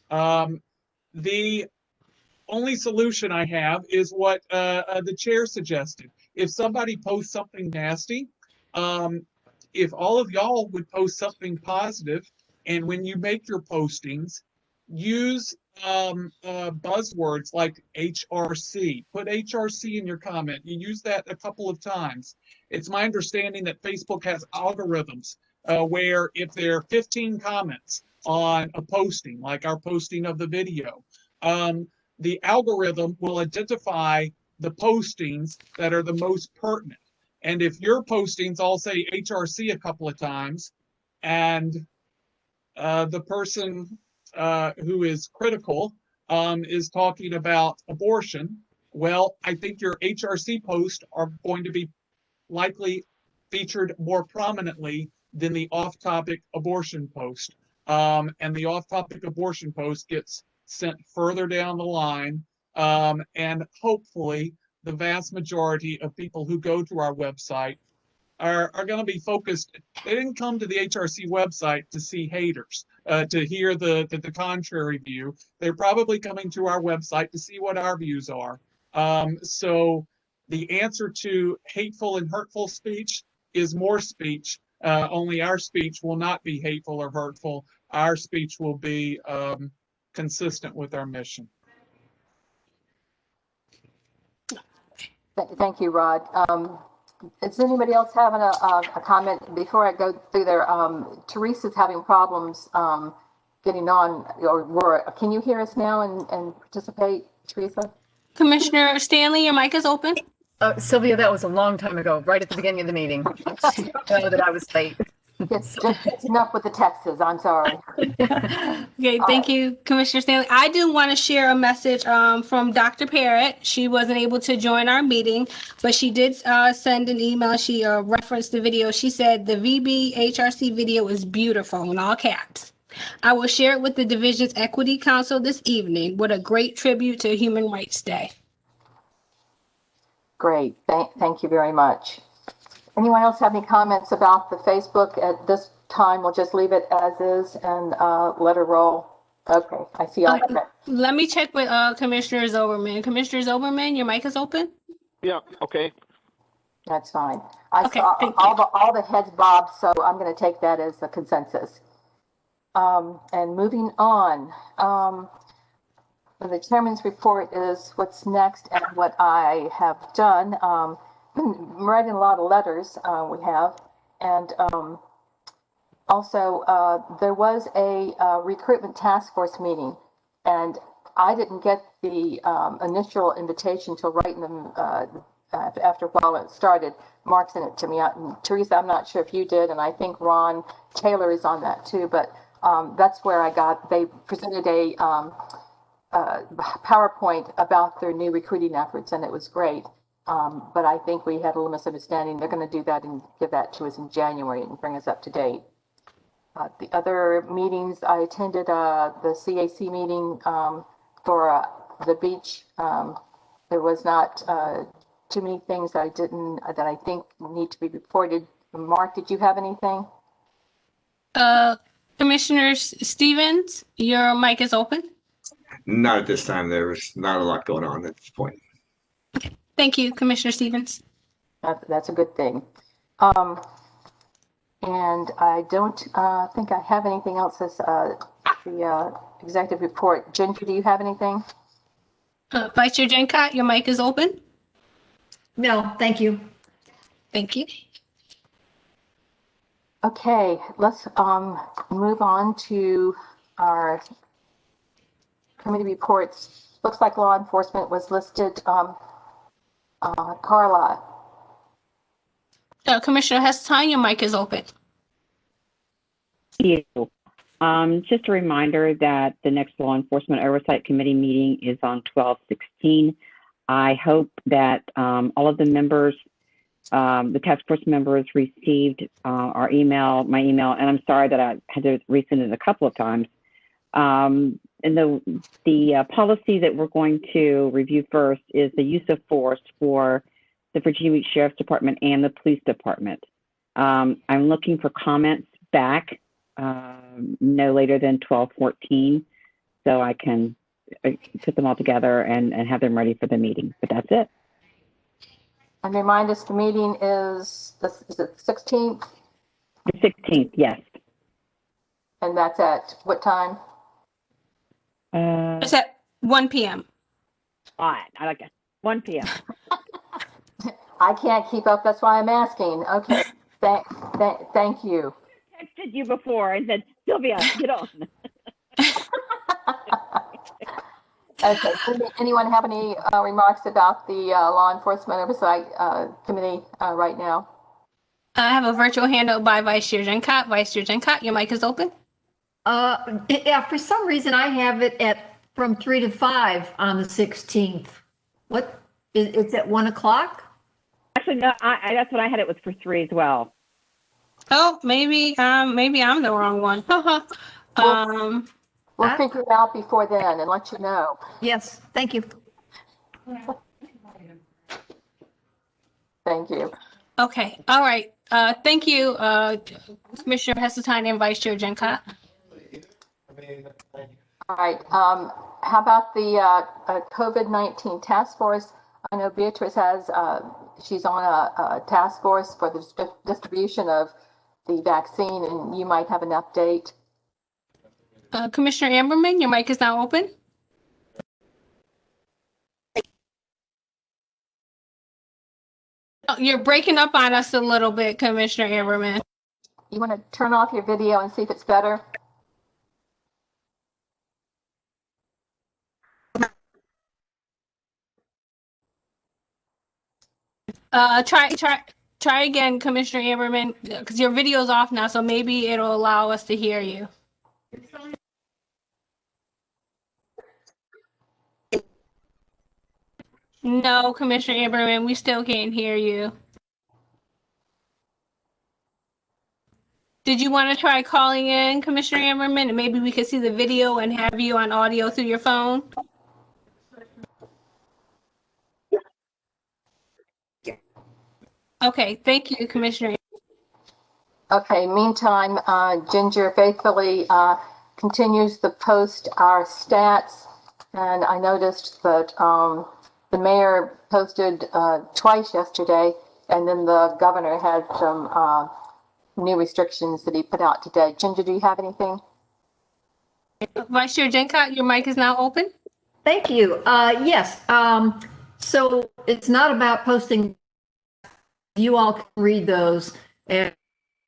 The only solution I have is what the chair suggested. If somebody posts something nasty, if all of y'all would post something positive, and when you make your postings, use buzzwords like HRC. Put HRC in your comment. You use that a couple of times. It's my understanding that Facebook has algorithms where if there are 15 comments on a posting, like our posting of the video, the algorithm will identify the postings that are the most pertinent. And if your postings all say HRC a couple of times, and the person who is critical is talking about abortion, well, I think your HRC posts are going to be likely featured more prominently than the off-topic abortion post. And the off-topic abortion post gets sent further down the line, and hopefully the vast majority of people who go to our website are going to be focused. They didn't come to the HRC website to see haters, to hear the contrary view. They're probably coming to our website to see what our views are. So the answer to hateful and hurtful speech is more speech. Only our speech will not be hateful or hurtful. Our speech will be consistent with our mission. Thank you, Rod. Does anybody else have a comment before I go through there? Teresa's having problems getting on, or can you hear us now and participate, Teresa? Commissioner Stanley, your mic is open. Sylvia, that was a long time ago, right at the beginning of the meeting. I know that I was late. It's enough with the texts. I'm sorry. Okay, thank you, Commissioner Stanley. I do want to share a message from Dr. Parrott. She wasn't able to join our meeting, but she did send an email. She referenced the video. She said the VB HRC video is beautiful in all caps. I will share it with the Division's Equity Council this evening. What a great tribute to Human Rights Day. Great. Thank you very much. Anyone else have any comments about the Facebook at this time? We'll just leave it as is and let her roll. Okay, I see all that. Let me check with Commissioner Zoberman. Commissioner Zoberman, your mic is open? Yeah, okay. That's fine. I saw all the heads bob, so I'm going to take that as a consensus. And moving on, the chairman's report is what's next and what I have done. Been writing a lot of letters, we have, and also there was a recruitment task force meeting, and I didn't get the initial invitation till right in the after a while it started. Mark sent it to me. And Teresa, I'm not sure if you did, and I think Ron Taylor is on that too, but that's where I got, they presented a PowerPoint about their new recruiting efforts, and it was great. But I think we had a little misunderstanding. They're going to do that and give that to us in January and bring us up to date. The other meetings, I attended the CAC meeting for the beach. There was not too many things that I think need to be reported. Mark, did you have anything? Commissioner Stevens, your mic is open. Not at this time. There was not a lot going on at this point. Okay. Thank you, Commissioner Stevens. That's a good thing. And I don't think I have anything else as the executive report. Ginger, do you have anything? Vice Chair Gencott, your mic is open. No, thank you. Thank you. Okay, let's move on to our committee reports. Looks like law enforcement was listed. Carla. Commissioner Heston, your mic is open. Thank you. Just a reminder that the next Law Enforcement Oversight Committee meeting is on 12/16. I hope that all of the members, the task force members, received my email, and I'm sorry that I had to resend it a couple of times. And the policy that we're going to review first is the use of force for the Virginia Beach Sheriff's Department and the Police Department. I'm looking for comments back no later than 12/14, so I can put them all together and have them ready for the meeting. But that's it. And remind us, the meeting is the 16th, The 16th, yes. and that's at what time? It's at 1 p.m. All right, I like it. 1 p.m. I can't keep up. That's why I'm asking. Okay. Thank you. I texted you before and said, Sylvia, get on. Okay. Anyone have any remarks about the Law Enforcement Oversight Committee right now? I have a virtual hand up by Vice Chair Gencott. Vice Chair Gencott, your mic is open. Yeah, for some reason I have it from 3 to 5 on the 16th. What, it's at 1 o'clock? Actually, no, that's what I had. It was for 3 as well. Oh, maybe I'm the wrong one. We'll figure it out before then and let you know. Yes, thank you. Thank you. Okay, all right. Thank you, Commissioner Heseltine and Vice Chair Gencott. All right. How about the COVID-19 task force? I know Beatrice she's on a task force for the distribution of the vaccine, and you might have an update. Commissioner Amberman, your mic is now open. Oh, you're breaking up on us a little bit, Commissioner Amberman. You want to turn off your video and see if it's better? Try again, Commissioner Amberman, because your video's off now, so maybe it'll allow us to hear you. No, Commissioner Amberman, we still can't hear you. Did you want to try calling in, Commissioner Amberman, and maybe we could see the video and have you on audio through your phone? Okay, thank you, Commissioner. Okay, meantime, Ginger faithfully continues to post our stats, and I noticed that the mayor posted twice yesterday, and then the governor had some new restrictions that he put out today. Ginger, do you have anything? Vice Chair Gencott, your mic is now open. Thank you. Yes. So it's not about posting. You all can read those. And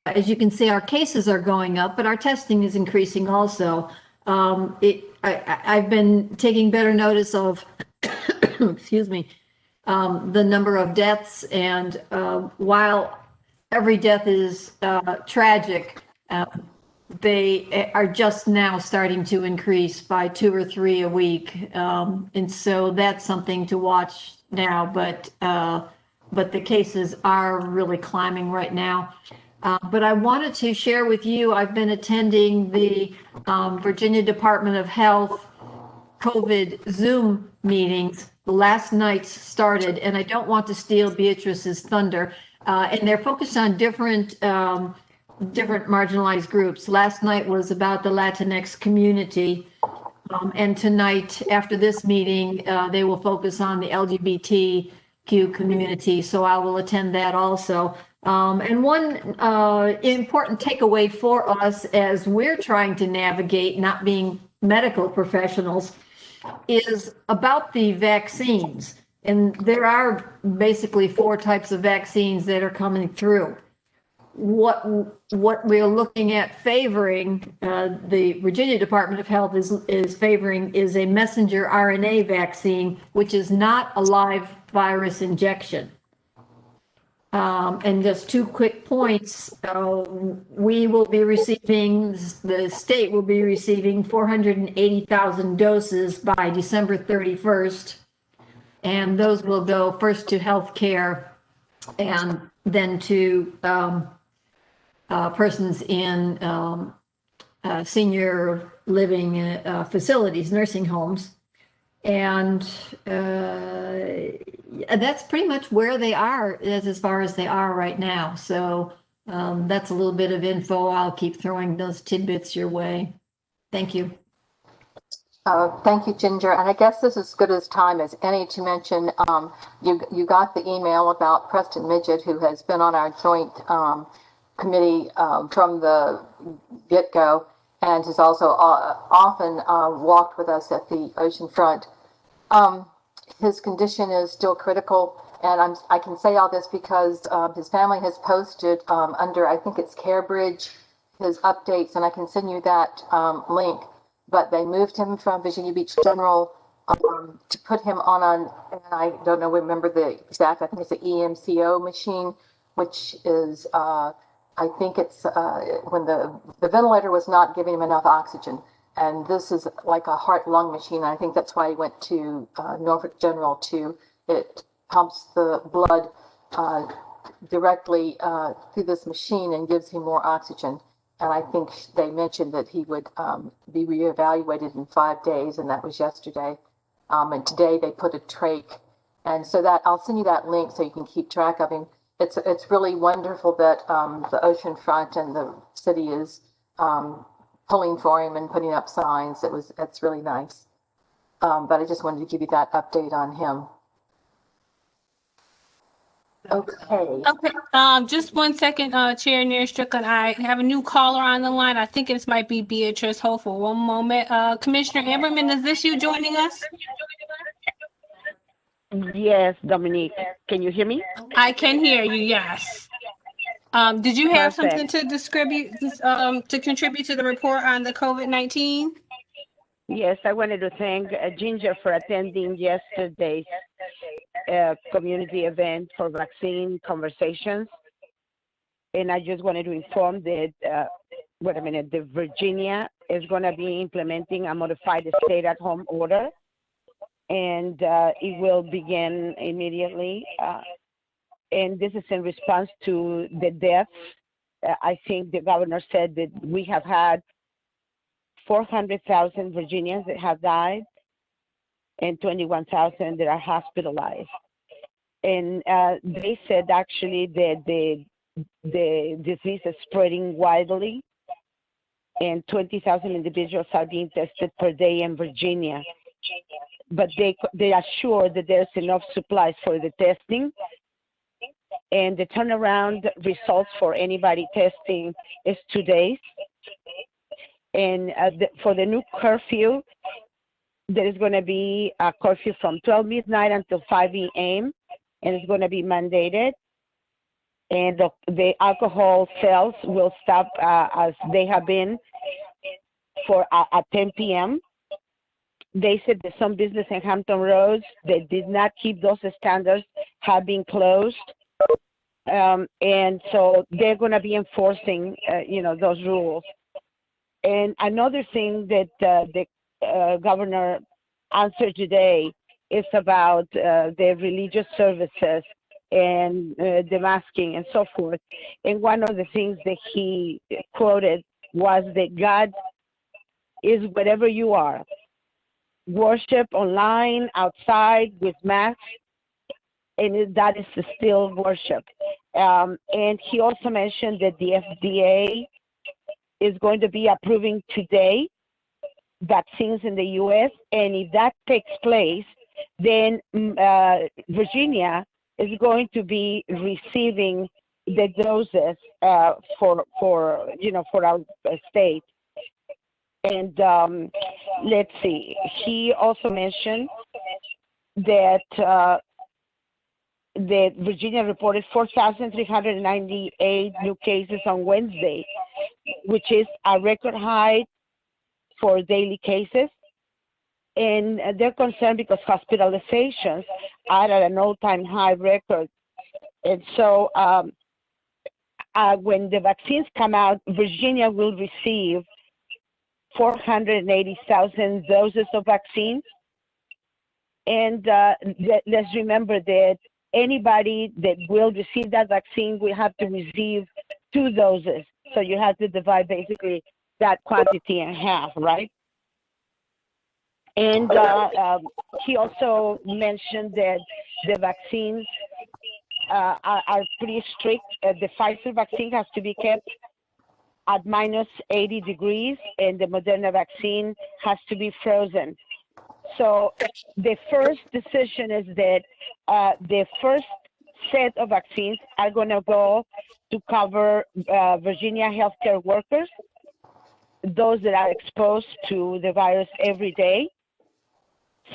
as you can see, our cases are going up, but our testing is increasing also. I've been taking better notice of, excuse me, the number of deaths. And while every death is tragic, they are just now starting to increase by 2 or 3 a week. And so that's something to watch now, but the cases are really climbing right now. But I wanted to share with you, I've been attending the Virginia Department of Health COVID Zoom meetings. Last night started, and I don't want to steal Beatrice's thunder. And they're focused on different marginalized groups. Last night was about the Latinx community. And tonight, after this meeting, they will focus on the LGBTQ community. So I will attend that also. And one important takeaway for us as we're trying to navigate not being medical professionals is about the vaccines. And there are basically 4 types of vaccines that are coming through. What we're looking at favoring, the Virginia Department of Health is favoring is a messenger RNA vaccine, which is not a live virus injection. And just 2 quick points. We will be receiving, the state will be receiving 480,000 doses by December 31st. And those will go first to healthcare and then to persons in senior living facilities, nursing homes. And that's pretty much where they are as far as they are right now. So that's a little bit of info. I'll keep throwing those tidbits your way. Thank you. Thank you, Ginger. And I guess this is as good as time as any to mention, you got the email about Preston Midget, who has been on our joint committee from the get-go, and has also often walked with us at the Oceanfront. His condition is still critical, and I can say all this because his family has posted under, I think it's CareBridge, his updates, and I can send you that link. But they moved him from Virginia Beach General to put him on and I don't know, remember the exact, I think it's the EMCO machine, which is, I think it's when the ventilator was not giving him enough oxygen. And this is like a heart-lung machine. I think that's why he went to Norfolk General too. It pumps the blood directly through this machine and gives him more oxygen. And I think they mentioned that he would be reevaluated in 5 days, and that was yesterday. And today they put a trach. And so that I'll send you that link so you can keep track of him. It's really wonderful that the Oceanfront and the city is pulling for him and putting up signs. It's really nice. But I just wanted to give you that update on him. Okay. Just 1 second, Chair Neer Strickland. I have a new caller on the line. I think it might be Beatrice. Hold for 1 moment. Commissioner Amberman, is this you joining us? Yes, Dominique. Can you hear me? I can hear you, yes. Did you have Perfect. something to contribute to the report on the COVID-19? Yes, I wanted to thank Ginger for attending yesterday's community event for vaccine conversations. And I just wanted to inform that, that Virginia is going to be implementing a modified stay-at-home order, and it will begin immediately. And this is in response to the deaths. I think the governor said that we have had 400,000 Virginians that have died and 21,000 that are hospitalized. And they said actually that the disease is spreading widely, and 20,000 individuals are being tested per day in Virginia. But they are sure that there's enough supplies for the testing, and the turnaround results for anybody testing is 2 days. And for the new curfew, there is going to be a curfew from 12 midnight until 5 a.m., and it's going to be mandated. And the alcohol sales will stop as they have been for at 10 p.m. They said that some business in Hampton Roads that did not keep those standards have been closed. And so they're going to be enforcing, those rules. And another thing that the governor answered today is about the religious services and the masking and so forth. And one of the things that he quoted was that God is wherever you are. Worship online, outside, with masks, and that is still worship. And he also mentioned that the FDA is going to be approving today vaccines in the U.S., and if that takes place, then Virginia is going to be receiving the doses for our state. And let's see, he also mentioned that that Virginia reported 4,398 new cases on Wednesday, which is a record high for daily cases. And they're concerned because hospitalizations are at an all-time high record. And so when the vaccines come out, Virginia will receive 480,000 doses of vaccines. And let's remember that anybody that will receive that vaccine will have to receive 2 doses. So you have to divide basically that quantity in half, right? And he also mentioned that the vaccines are pretty strict. The Pfizer vaccine has to be kept at minus 80 degrees, and the Moderna vaccine has to be frozen. So the first decision is that the first set of vaccines are going to go to cover Virginia healthcare workers, those that are exposed to the virus every day.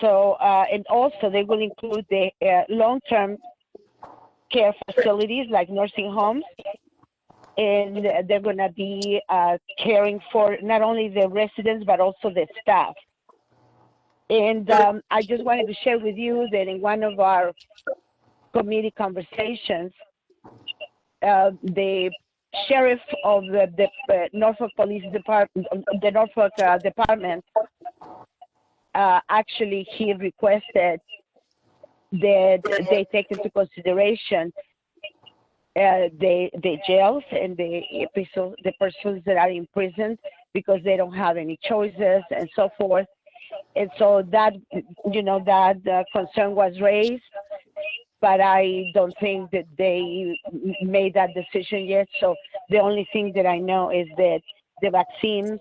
So, and also they will include the long-term care facilities like nursing homes, and they're going to be caring for not only the residents but also the staff. And I just wanted to share with you that in one of our committee conversations, the sheriff of the Norfolk Police Department, the Norfolk Department, actually he requested that they take into consideration the jails and the persons that are in prison because they don't have any choices and so forth. And so that, that concern was raised, but I don't think that they made that decision yet. So the only thing that I know is that the vaccines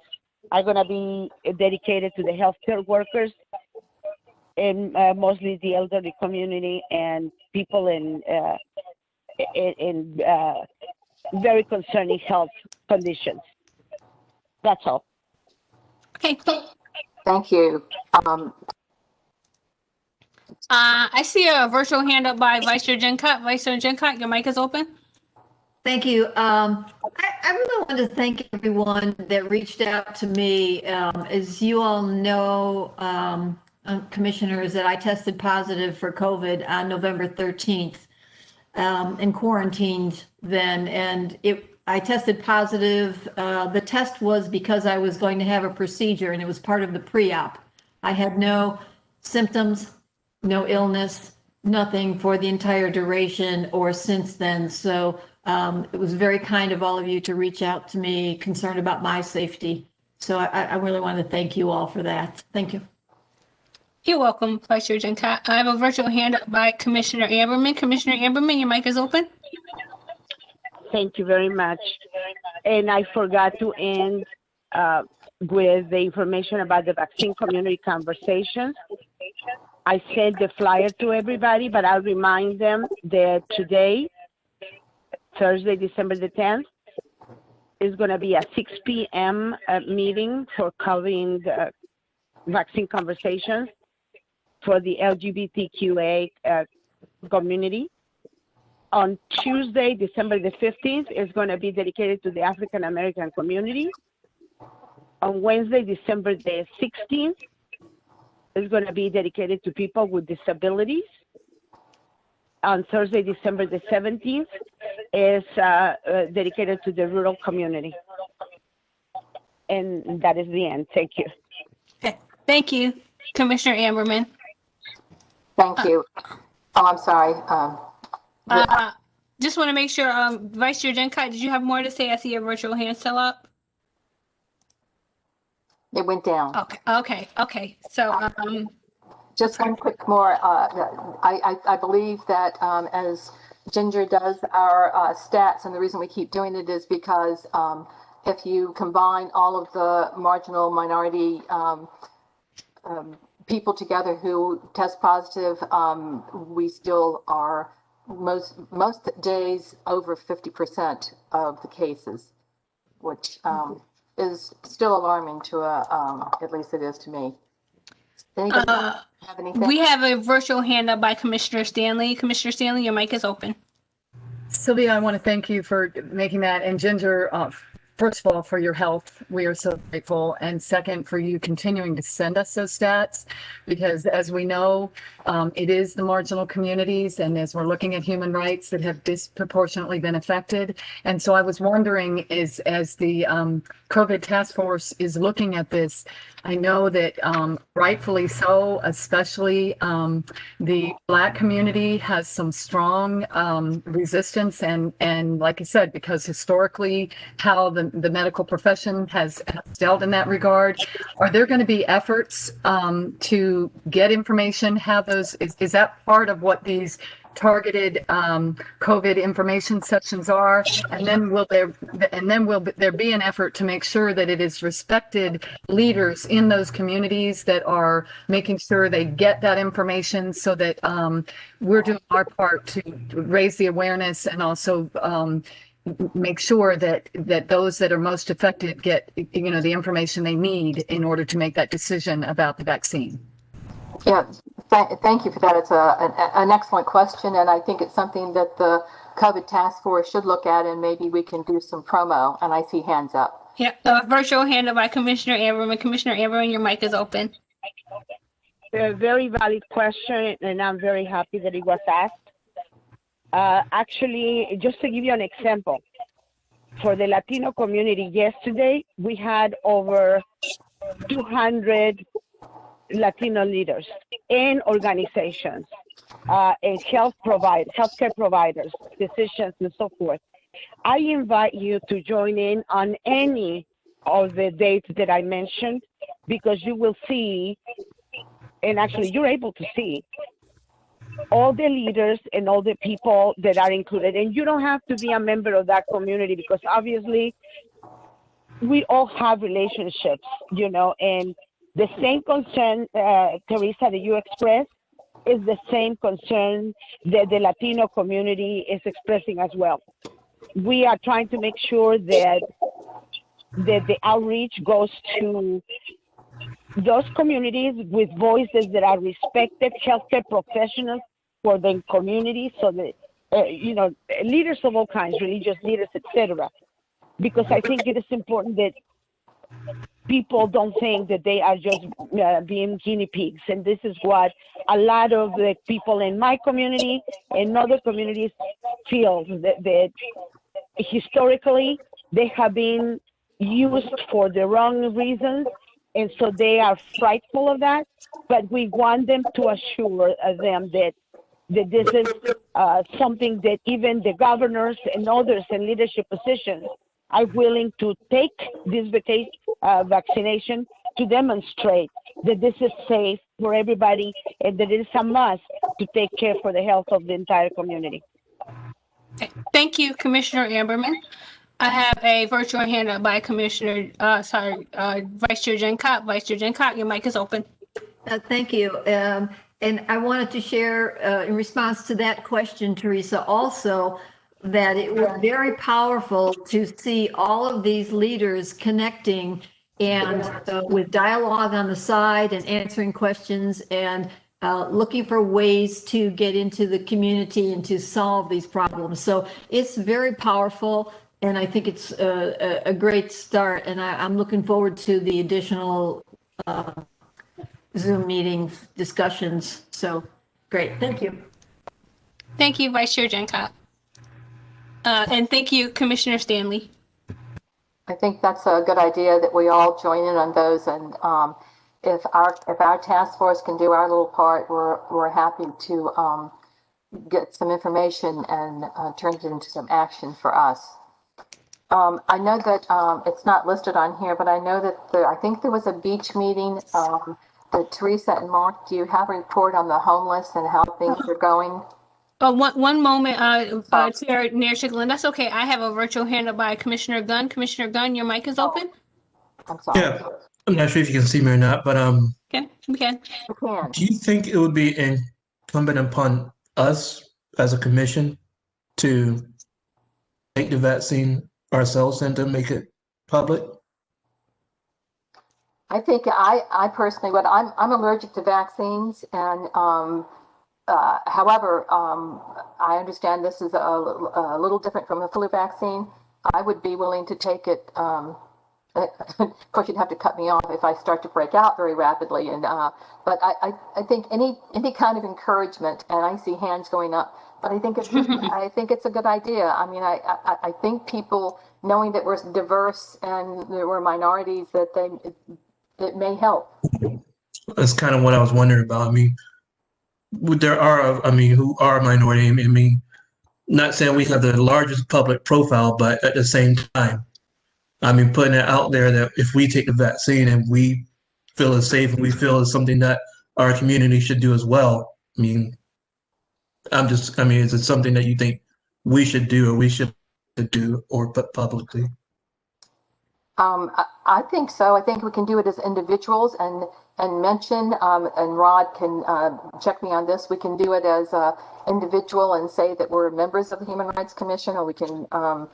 are going to be dedicated to the healthcare workers and mostly the elderly community and people in very concerning health conditions. That's all. Okay. Thank you. I see a virtual hand up by Vice Chair Gencott. Vice Chair Gencott, your mic is open. Thank you. I really want to thank everyone that reached out to me. As you all know, commissioners, that I tested positive for COVID on November 13th and quarantined then. And I tested positive. The test was because I was going to have a procedure and it was part of the pre-op. I had no symptoms, no illness, nothing for the entire duration or since then. So it was very kind of all of you to reach out to me, concerned about my safety. So I really want to thank you all for that. Thank you. You're welcome, Vice Chair Gencott. I have a virtual hand up by Commissioner Amberman. Commissioner Amberman, your mic is open. Thank you very much. And I forgot to end with the information about the vaccine community conversations. I sent the flyer to everybody, but I'll remind them that today, Thursday, December the 10th, is going to be a 6 p.m. Meeting for covering the vaccine conversations for the LGBTQA community. On Tuesday, December the 15th, is going to be dedicated to the African American community. On Wednesday, December the 16th, is going to be dedicated to people with disabilities. On Thursday, December the 17th, is dedicated to the rural community. And that is the end. Thank you. Okay. Thank you, Commissioner Amberman. Thank you. Oh, I'm sorry. Just want to make sure, Vice Chair Gencott, did you have more to say? I see your virtual hand still up. It went down. Okay. So, just one quick more. I believe that as Ginger does our stats, and the reason we keep doing it is because if you combine all of the marginal minority people together who test positive, we still are most days over 50% of the cases, which is still alarming to at least it is to me. Anybody have anything? we have a virtual hand up by Commissioner Stanley. Commissioner Stanley, your mic is open. Sylvia, I want to thank you for making that. And Ginger, first of all, for your health, we are so grateful. And second, for you continuing to send us those stats, because as we know, it is the marginal communities, and as we're looking at human rights, that have disproportionately been affected. And so I was wondering, as the COVID task force is looking at this, I know that rightfully so, especially the Black community has some strong resistance, and like I said, because historically how the medical profession has dealt in that regard. Are there going to be efforts to get information, have those, is that part of what these targeted COVID information sessions are, and then will there be an effort to make sure that it is respected leaders in those communities that are making sure they get that information, so that we're doing our part to raise the awareness and also make sure that those that are most affected get, you know, the information they need in order to make that decision about the vaccine. Yeah, thank you for that. It's an excellent question, and I think it's something that the COVID task force should look at, and maybe we can do some promo. And I see hands up. Yeah, virtual hand up by Commissioner Amberman. Commissioner Amberman, your mic is open. A very valid question, and I'm very happy that it was asked. Actually, just to give you an example, for the Latino community yesterday, we had over 200 Latino leaders and organizations, and healthcare providers, physicians, and so forth. I invite you to join in on any of the dates that I mentioned, because you will see, and actually you're able to see, all the leaders and all the people that are included. And you don't have to be a member of that community, because obviously we all have relationships, you know, and the same concern, Teresa, that you expressed is the same concern that the Latino community is expressing as well. We are trying to make sure that the outreach goes to those communities with voices that are respected, healthcare professionals for the community, so that, you know, leaders of all kinds, religious leaders, etc. Because I think it is important that people don't think that they are just being guinea pigs. And this is what a lot of the people in my community and other communities feel, that historically they have been used for the wrong reasons. And so they are frightful of that, but we want them to assure them that this is something that even the governors and others in leadership positions are willing to take this vaccination to demonstrate that this is safe for everybody and that it is a must to take care for the health of the entire community. Thank you, Commissioner Amberman. I have a virtual hand up by Commissioner, Vice Chair Jenkott. Vice Chair Jenkott, your mic is open. Thank you. And I wanted to share, in response to that question, Teresa, also that it was very powerful to see all of these leaders connecting and with dialogue on the side and answering questions and looking for ways to get into the community and to solve these problems. So it's very powerful. And I think it's a great start, and I'm looking forward to the additional Zoom meeting discussions. So great, thank you. Thank you, Vice Chair Jenkott. And thank you, Commissioner Stanley. I think that's a good idea that we all join in on those. And if our task force can do our little part, we're happy to get some information and turn it into some action for us. I know that it's not listed on here, but I know that I think there was a beach meeting that Teresa and Mark, do you have a report on the homeless and how things are going? One moment, Chair Nair Chicklin. That's okay. I have a virtual hand up by Commissioner Gunn. Commissioner Gunn, your mic is open. I'm sorry. Yeah, I'm not sure if you can see me or not, but Okay, we can. do you think it would be incumbent upon us as a commission to take the vaccine ourselves and to make it public? I think I personally would. I'm allergic to vaccines, and however, I understand this is a little different from a flu vaccine. I would be willing to take it. Of course, you'd have to cut me off if I start to break out very rapidly. And but I think any kind of encouragement, and I see hands going up. But I think it's a good idea. I mean, I think people knowing that we're diverse and that we're minorities, that it may help. That's kind of what I was wondering about. I mean, who are a minority? I mean, not saying we have the largest public profile, but at the same time, I mean, putting it out there that if we take the vaccine and we feel it's safe and we feel it's something that our community should do as well. I mean, I mean, is it something that you think we should do or we should do or put publicly? I think so. I think we can do it as individuals and mention, and Rod can check me on this. We can do it as a individual and say that we're members of the Human Rights Commission, or we can, I'm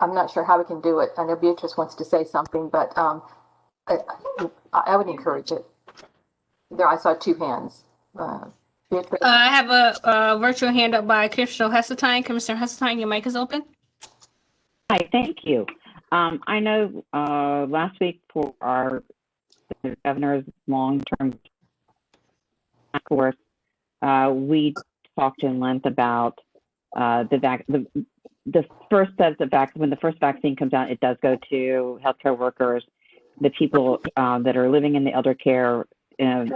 not sure how we can do it. I know Beatrice wants to say something, but I would encourage it. There, I saw two hands. Beatrice? I have a virtual hand up by Commissioner Heseltine. Commissioner Heseltine, your mic is open. Hi, thank you. I know last week for our governor's long-term task force, we talked in length about the first set of vaccine. When the first vaccine comes out, it does go to healthcare workers, the people that are living in the elder care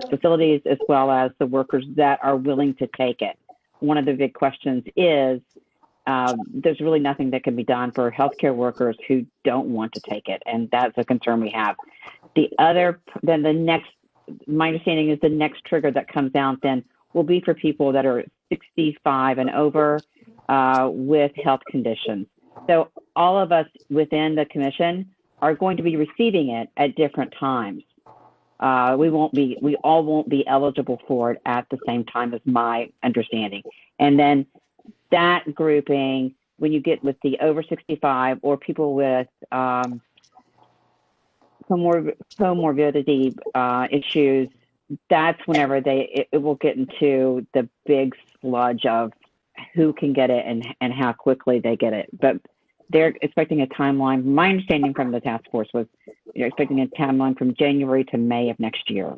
facilities, as well as the workers that are willing to take it. One of the big questions is there's really nothing that can be done for healthcare workers who don't want to take it, and that's a concern we have. My understanding is the next trigger that comes out then will be for people that are 65 and over with health conditions. So all of us within the commission are going to be receiving it at different times. We all won't be eligible for it at the same time, as my understanding. And then that grouping, when you get with the over 65 or people with comorbidity issues, that's whenever it will get into the big sludge of who can get it and how quickly they get it. But they're expecting a timeline. My understanding from the task force was they're expecting a timeline from January to May of next year.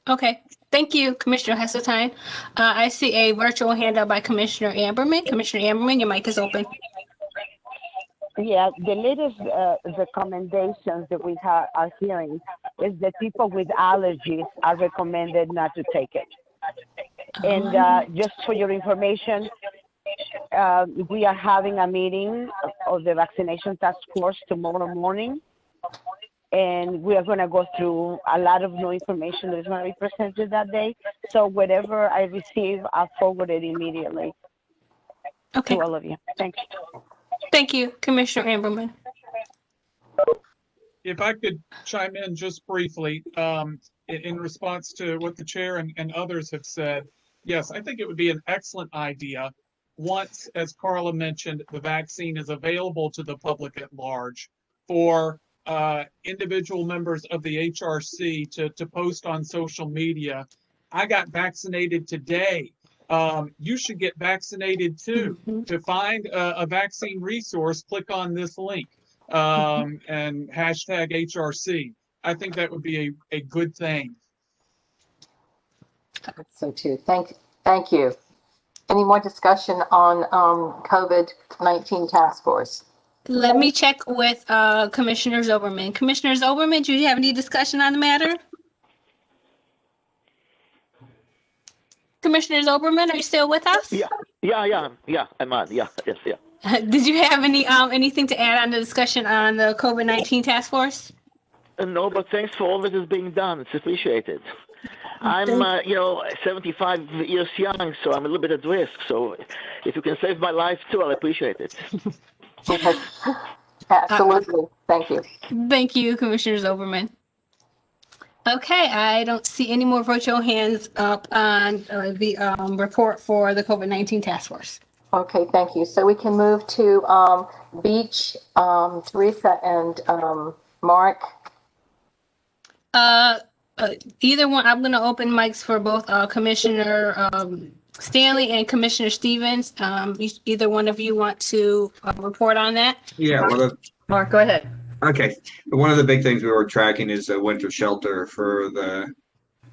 Okay, thank you, Commissioner Heseltine. I see a virtual hand up by Commissioner Amberman. Commissioner Amberman, your mic is open. Yeah, the latest recommendations that we are hearing is that people with allergies are recommended not to take it. And just for your information, we are having a meeting of the vaccination task force tomorrow morning, and we are going to go through a lot of new information that is going to be presented that day. So whatever I receive, I'll forward it immediately to all of you. Thanks. Thank you, Commissioner Amberman. If I could chime in just briefly, in response to what the chair and others have said, yes, I think it would be an excellent idea once, as Carla mentioned, the vaccine is available to the public at large, for individual members of the HRC to post on social media, I got vaccinated today. You should get vaccinated too. To find a vaccine resource, click on this link and hashtag HRC. I think that would be a good thing. So too. Thank you. Any more discussion on COVID-19 task force? Let me check with Commissioner Zoberman. Commissioner Zoberman, do you have any discussion on the matter? Commissioner Zoberman, are you still with us? Yeah, I'm on. Yes. Did you have anything to add on the discussion on the COVID-19 task force? No, but thanks for all that is being done. It's appreciated. I'm, 75 years young, so I'm a little bit at risk. So if you can save my life too, I'll appreciate it. Absolutely. Thank you. Thank you, Commissioner Zoberman. Okay, I don't see any more virtual hands up on the report for the COVID-19 task force. Okay, thank you. So we can move to Beach, Teresa, and Mark. Either one. I'm going to open mics for both Commissioner Stanley and Commissioner Stevens. Either one of you want to report on that? Yeah. Mark, go ahead. Okay. One of the big things we were tracking is a winter shelter for the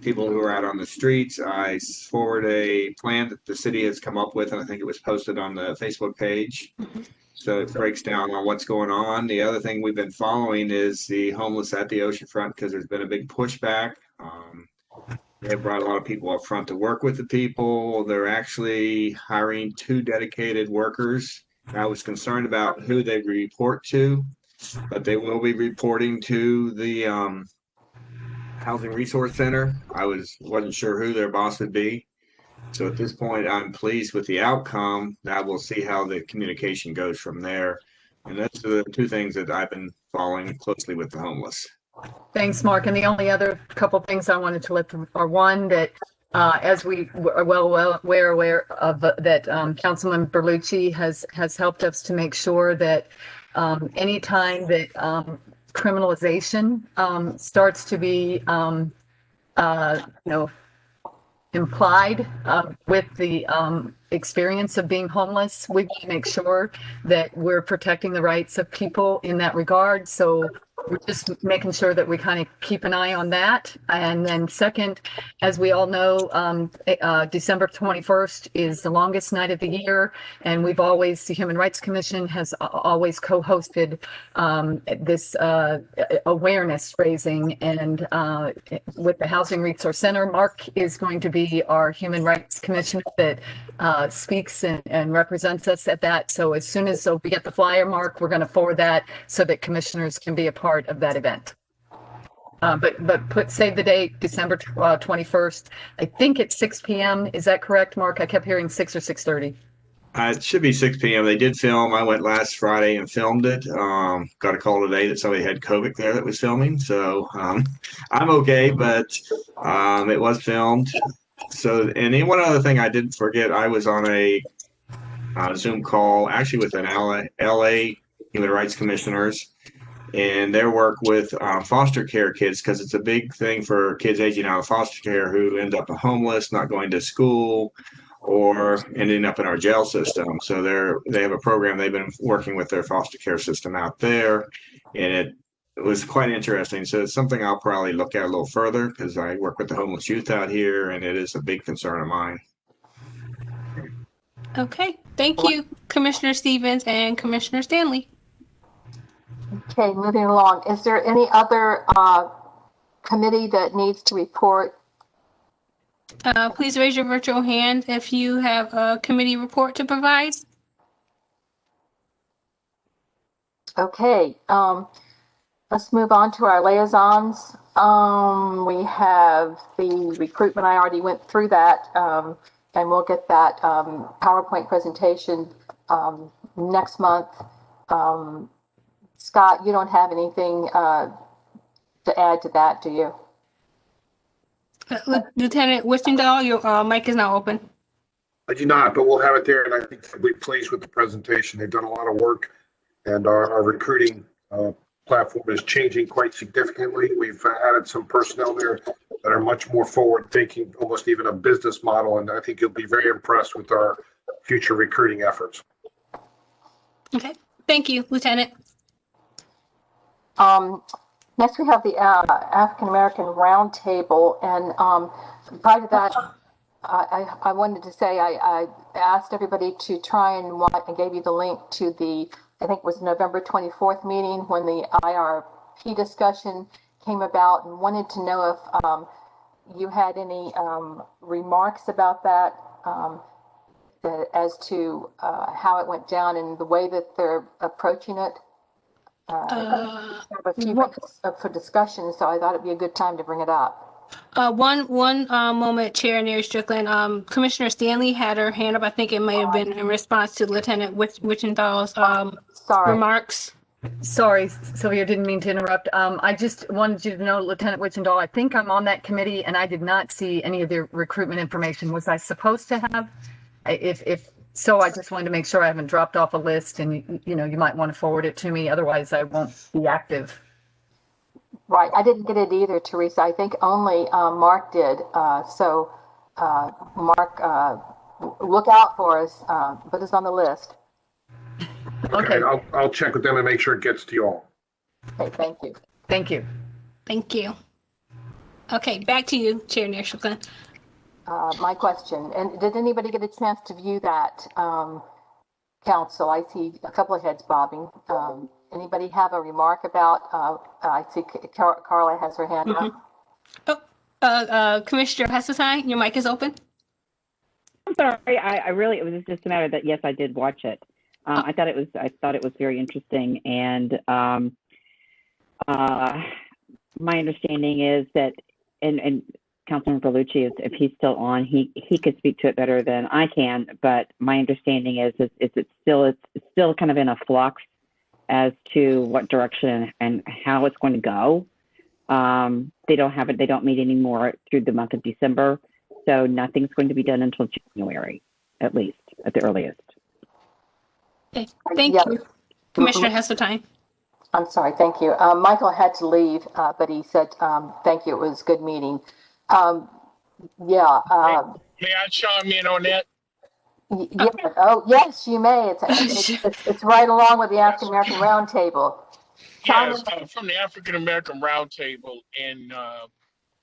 people who are out on the streets. I forward a plan that the city has come up with, and I think it was posted on the Facebook page. So it breaks down on what's going on. The other thing we've been following is the homeless at the Oceanfront, because there's been a big pushback. They've brought a lot of people up front to work with the people. They're actually hiring 2 dedicated workers. I was concerned about who they report to, but they will be reporting to the Housing Resource Center. I wasn't sure who their boss would be. So at this point, I'm pleased with the outcome. Now we'll see how the communication goes from there. And that's the two things that I've been following closely with the homeless. Thanks, Mark. And the only other couple things I wanted to let them are one that as we are we're aware of that Councilman Berlucci has helped us to make sure that anytime that criminalization starts to be implied with the experience of being homeless, we make sure that we're protecting the rights of people in that regard. So we're just making sure that we kind of keep an eye on that. And then second, as we all know, December 21st is the longest night of the year. And the Human Rights Commission has always co-hosted this awareness raising. And with the Housing Resource Center, Mark is going to be our Human Rights Commissioner that speaks and represents us at that. So as soon as we get the flyer, Mark, we're going to forward that so that commissioners can be a part of that event. But save the date, December 21st. I think it's 6 p.m. Is that correct, Mark? I kept hearing 6 or 6:30. It should be 6 p.m. They did film. I went last Friday and filmed it. Got a call today that somebody had COVID there that was filming. So I'm okay, but it was filmed. So, and then one other thing I didn't forget, I was on a Zoom call actually with an LA Human Rights Commissioners and their work with foster care kids, because it's a big thing for kids aging out of foster care who end up homeless, not going to school, or ending up in our jail system. So they have a program they've been working with their foster care system out there, and it was quite interesting. So it's something I'll probably look at a little further because I work with the homeless youth out here, and it is a big concern of mine. Okay, thank you, Commissioner Stevens and Commissioner Stanley. Okay, moving along. Is there any other committee that needs to report? Please raise your virtual hand if you have a committee report to provide. Okay, let's move on to our liaisons. We have the recruitment. I already went through that, and we'll get that PowerPoint presentation next month. Scott, you don't have anything to add to that, do you? Lieutenant Wishendahl, your mic is now open. I do not, but we'll have it there, and I think we're pleased with the presentation. They've done a lot of work, and our recruiting platform is changing quite significantly. We've added some personnel there that are much more forward-thinking, almost even a business model, and I think you'll be very impressed with our future recruiting efforts. Okay, thank you, Lieutenant. Next, we have the African American Roundtable, and prior to that, I wanted to say I asked everybody to try and watch. I gave you the link to the, I think it was November 24th meeting when the IRP discussion came about, and wanted to know if you had any remarks about that as to how it went down and the way that they're approaching it. Have a few minutes for discussion, so I thought it'd be a good time to bring it up. One moment, Chair Neary Strickland. Commissioner Stanley had her hand up. I think it may have been in response to Lieutenant Wishendahl's remarks. Sorry, Sylvia, didn't mean to interrupt. I just wanted you to know, Lieutenant Wishendahl, I think I'm on that committee, and I did not see any of the recruitment information. Was I supposed to have? If so, I just wanted to make sure I haven't dropped off a list, and you might want to forward it to me. Otherwise, I won't be active. Right, I didn't get it either, Teresa. I think only Mark did. So, Mark, look out for us. Put us on the list. Okay, I'll check with them and make sure it gets to you all. Okay, thank you. Thank you. Thank you. Okay, back to you, Chair Neary Strickland. My question, and did anybody get a chance to view that, Council? I see a couple of heads bobbing. Anybody have a remark about, I see Carla has her hand up. Oh, Commissioner Hesselstein, your mic is open. I'm sorry, it was just a matter that, yes, I did watch it. I thought it was very interesting, and my understanding is that, and Councilman Berlucci, if he's still on, he could speak to it better than I can. But my understanding is it's still kind of in a flux as to what direction and how it's going to go. They don't meet anymore through the month of December, so nothing's going to be done until January, at least at the earliest. Okay, thank you, Commissioner Heseltine. I'm sorry, thank you. Michael had to leave, but he said, thank you, it was a good meeting. May I chime in on that? Yeah, oh, yes, you may. It's right along with the African American Roundtable. Yes, from the African American Roundtable, and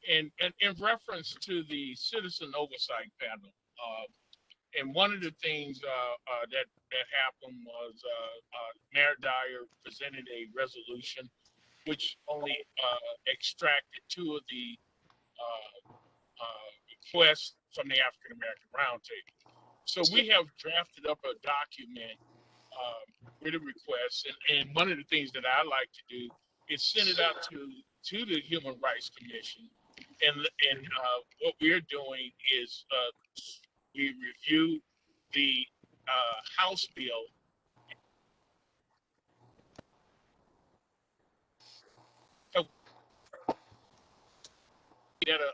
in reference to the Citizen Oversight Panel. And one of the things that happened was Mayor Dyer presented a resolution which only extracted two of the requests from the African American Roundtable. So we have drafted up a document with a request, and one of the things that I like to do is send it out to the Human Rights Commission, and what we're doing is we review the House bill. Get a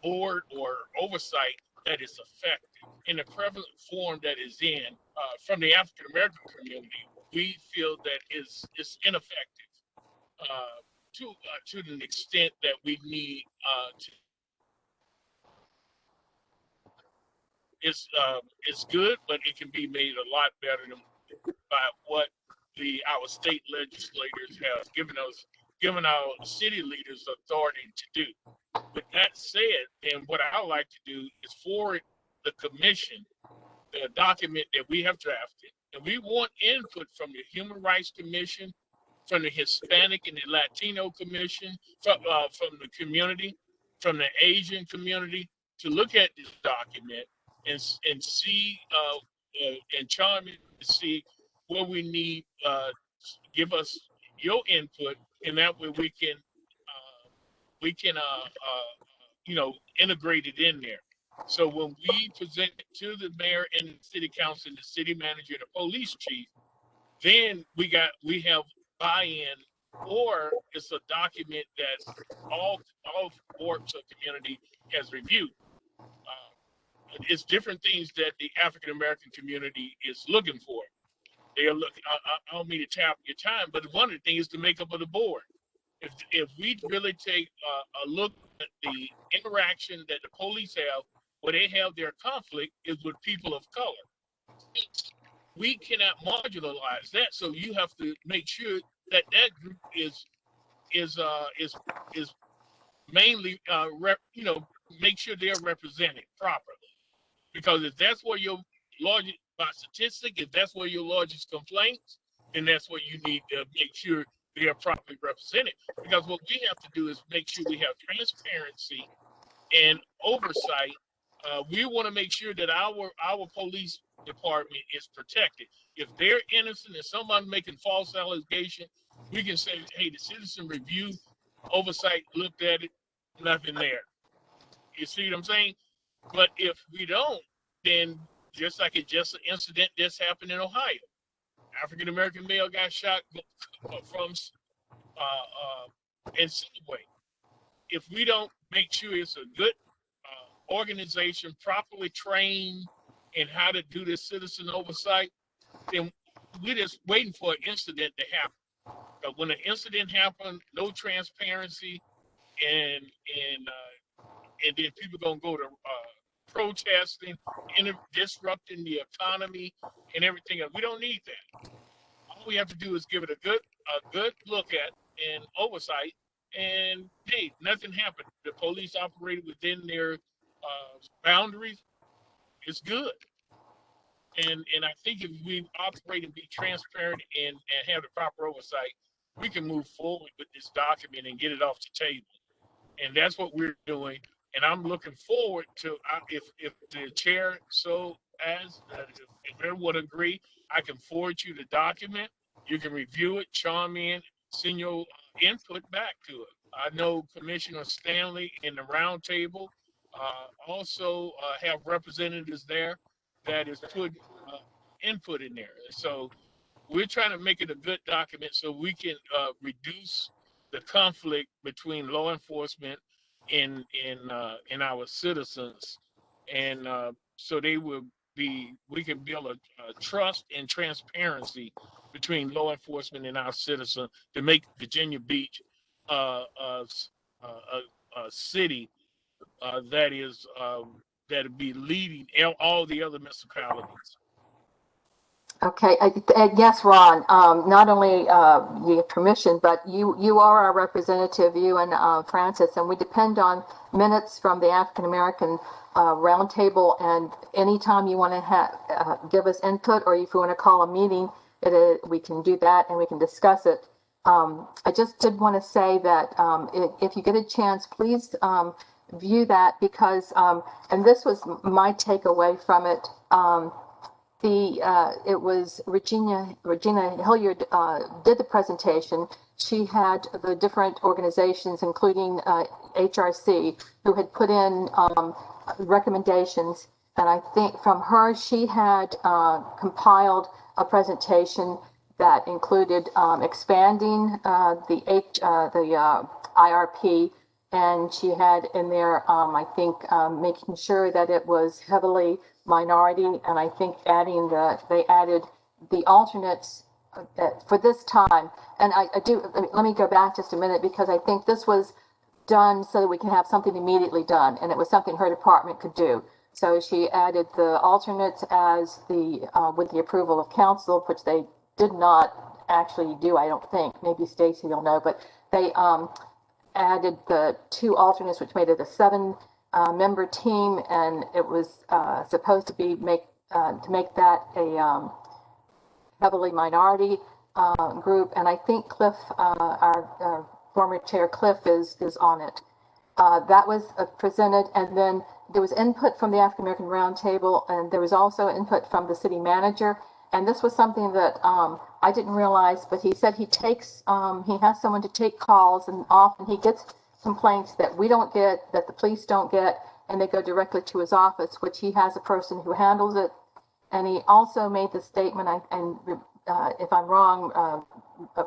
board or oversight that is effective in the prevalent form that is in from the African American community. We feel that is ineffective to the extent that we need to. It's good, but it can be made a lot better than by what our state legislators have given our city leaders authority to do. With that said, then what I like to do is forward the commission the document that we have drafted, and we want input from the Human Rights Commission, from the Hispanic and the Latino Commission, from the community, from the Asian community, to look at this document and see and chime in to see where we need. Give us your input, and that way we can integrate it in there. So when we present it to the mayor and the city council, and the city manager, and the police chief, then we have buy-in, or it's a document that all boards of community has reviewed. It's different things that the African American community is looking for. They are looking. I don't mean to tap your time, but one of the things is the makeup of the board. If we really take a look at the interaction that the police have, where they have their conflict, is with people of color. We cannot marginalize that, so you have to make sure that group is mainly make sure they're represented properly. Because if that's where your largest, by statistic, if that's where your largest complaints, then that's where you need to make sure they are properly represented. Because what we have to do is make sure we have transparency and oversight. We want to make sure that our police department is protected. If they're innocent and someone's making false allegation, we can say, hey, the citizen review oversight looked at it, nothing there. You see what I'm saying? But if we don't, then just like an incident just happened in Ohio, African American male got shot from in Subway. If we don't make sure it's a good organization, properly trained in how to do this citizen oversight, then we're just waiting for an incident to happen. But when an incident happens, no transparency, and then people gonna go to protesting, disrupting the economy and everything else. We don't need that. All we have to do is give it a good look at and oversight, and hey, nothing happened. The police operated within their boundaries. It's good. And I think if we operate and be transparent and have the proper oversight, we can move forward with this document and get it off the table. And that's what we're doing. And I'm looking forward to, if the chair if everyone agree, I can forward you the document. You can review it, chime in, send your input back to it. I know Commissioner Stanley in the Roundtable also have representatives there that is put input in there. So we're trying to make it a good document so we can reduce the conflict between law enforcement and our citizens, and so we can build a trust and transparency between law enforcement and our citizens to make Virginia Beach a city that is that'll be leading all the other municipalities. Okay, yes, Ron, not only you have permission, but you are our representative, you and Francis, and we depend on minutes from the African American Roundtable, and anytime you want to give us input, or if you want to call a meeting, we can do that and we can discuss it. I just did want to say that if you get a chance, please view that, because, and this was my takeaway from it, it was Regina Hilliard did the presentation. She had the different organizations, including HRC, who had put in recommendations. And I think from her, she had compiled a presentation that included expanding the IRP, and she had in there, I think, making sure that it was heavily minority, and I think they added the alternates for this time. And let me go back just a minute, because I think this was done so that we can have something immediately done, and it was something her department could do. So she added the alternates as with the approval of council, which they did not actually do, I don't think. Maybe Stacy will know, but they added the 2 alternates, which made it a 7-member team, and it was supposed to be to make that a heavily minority group. And I think Cliff, our former chair Cliff, is on it. That was presented, and then there was input from the African American Roundtable, and there was also input from the city manager. And this was something that I didn't realize, but he said he has someone to take calls, and often he gets complaints that we don't get, that the police don't get, and they go directly to his office, which he has a person who handles it. And he also made the statement, and if I'm wrong,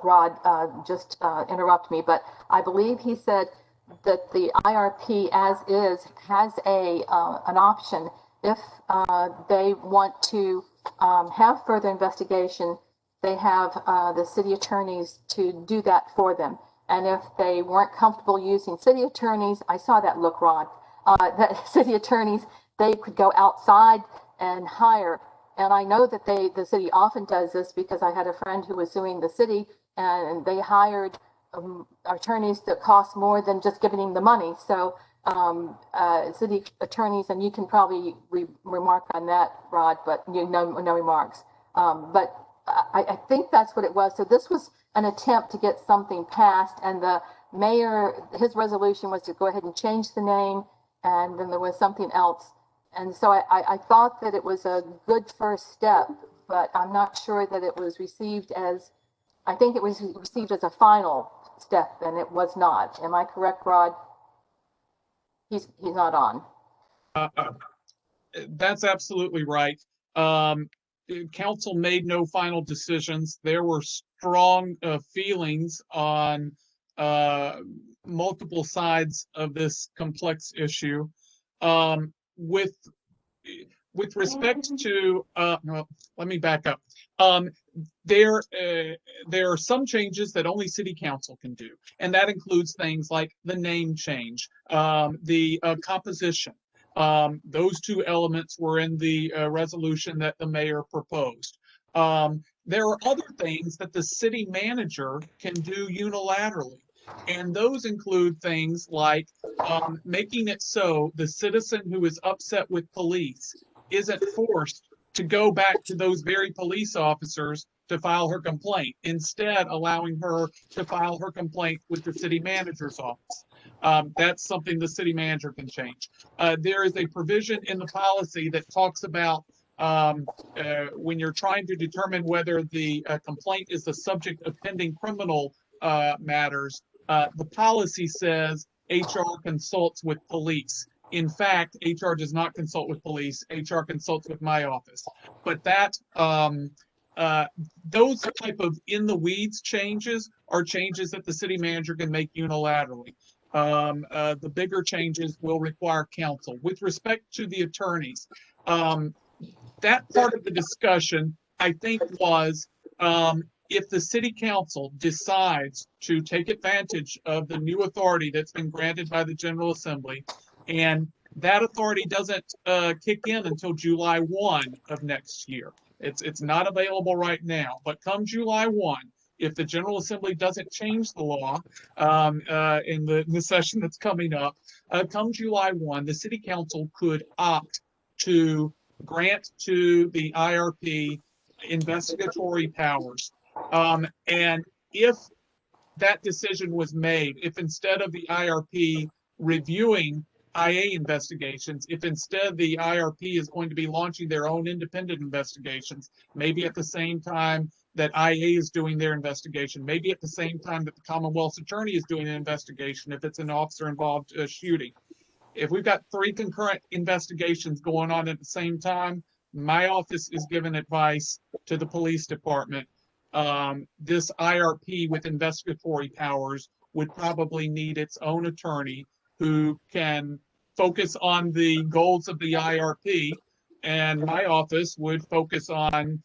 Rod, just interrupt me, but I believe he said that the IRP as is has an option if they want to have further investigation. They have the city attorneys to do that for them. And if they weren't comfortable using city attorneys, I saw that look, Ron, that city attorneys, they could go outside and hire. And I know that the city often does this, because I had a friend who was suing the city, and they hired attorneys that cost more than just giving them the money. So city attorneys, and you can probably remark on that, Rod, but no remarks. But I think that's what it was. So this was an attempt to get something passed, and the mayor, his resolution was to go ahead and change the name, and then there was something else. And so I thought that it was a good first step, but I'm not sure that it was received as, I think it was received as a final step, and it was not. Am I correct, Rod? He's not on. That's absolutely right. Council made no final decisions. There were strong feelings on multiple sides of this complex issue. With respect to, well, let me back up. There are some changes that only city council can do, and that includes things like the name change, the composition. Those 2 elements were in the resolution that the mayor proposed. There are other things that the city manager can do unilaterally, and those include things like making it so the citizen who is upset with police isn't forced to go back to those very police officers to file her complaint, instead allowing her to file her complaint with the city manager's office. That's something the city manager can change. There is a provision in the policy that talks about when you're trying to determine whether the complaint is the subject of pending criminal matters, The policy says HR consults with police. In fact, HR does not consult with police. HR consults with my office. But that those type of in the weeds changes are changes that the city manager can make unilaterally. The bigger changes will require counsel. With respect to the attorneys, that part of the discussion, I think, was if the city council decides to take advantage of the new authority that's been granted by the General Assembly, and that authority doesn't kick in until July 1 of next year. It's not available right now, but come July 1, if the General Assembly doesn't change the law in the session that's coming up, come July 1, the city council could opt to grant to the IRP investigatory powers. And if that decision was made, if instead of the IRP reviewing IA investigations, if instead the IRP is going to be launching their own independent investigations, maybe at the same time that IA is doing their investigation, maybe at the same time that the Commonwealth's attorney is doing an investigation, if it's an officer-involved shooting. If we've got 3 concurrent investigations going on at the same time, my office is giving advice to the police department. This IRP with investigatory powers would probably need its own attorney who can focus on the goals of the IRP, and my office would focus on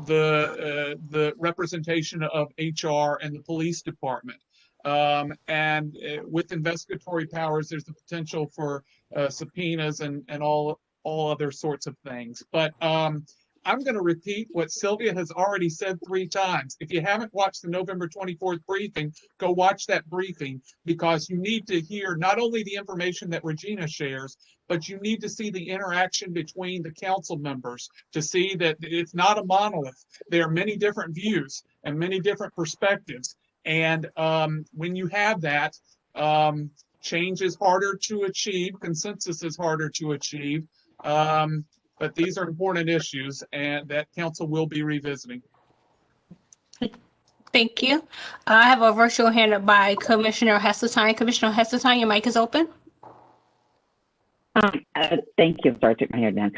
the representation of HR and the police department. With investigatory powers, there's the potential for subpoenas and all other sorts of things. But I'm going to repeat what Sylvia has already said 3 times. If you haven't watched the November 24th briefing, go watch that briefing, because you need to hear not only the information that Regina shares, but you need to see the interaction between the council members to see that it's not a monolith. There are many different views and many different perspectives. And when you have that, change is harder to achieve, consensus is harder to achieve. But these are important issues, and that council will be revisiting. Thank you. I have a virtual hand up by Commissioner Heseltine. Commissioner Heseltine, your mic is open. Thank you. Sorry, I took my hair down.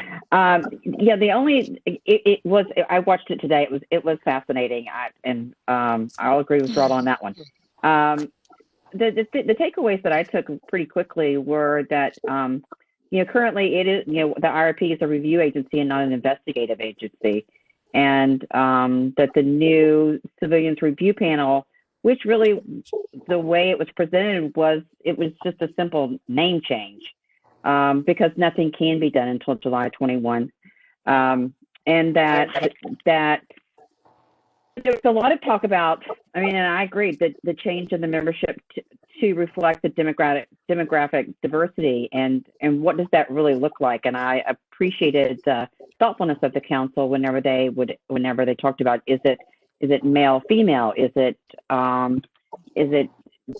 Yeah, the only it was I watched it today. It was fascinating, I'll agree with Rod on that one. The takeaways that I took pretty quickly were that currently it is the IRP is a review agency and not an investigative agency, and that the new civilians review panel, which really the way it was presented was just a simple name change. Because nothing can be done until July 21. And that there's a lot of talk about, and I agree that the change in the membership to reflect the demographic diversity and what does that really look like? And I appreciated the thoughtfulness of the council whenever they talked about, is it male, female? Is it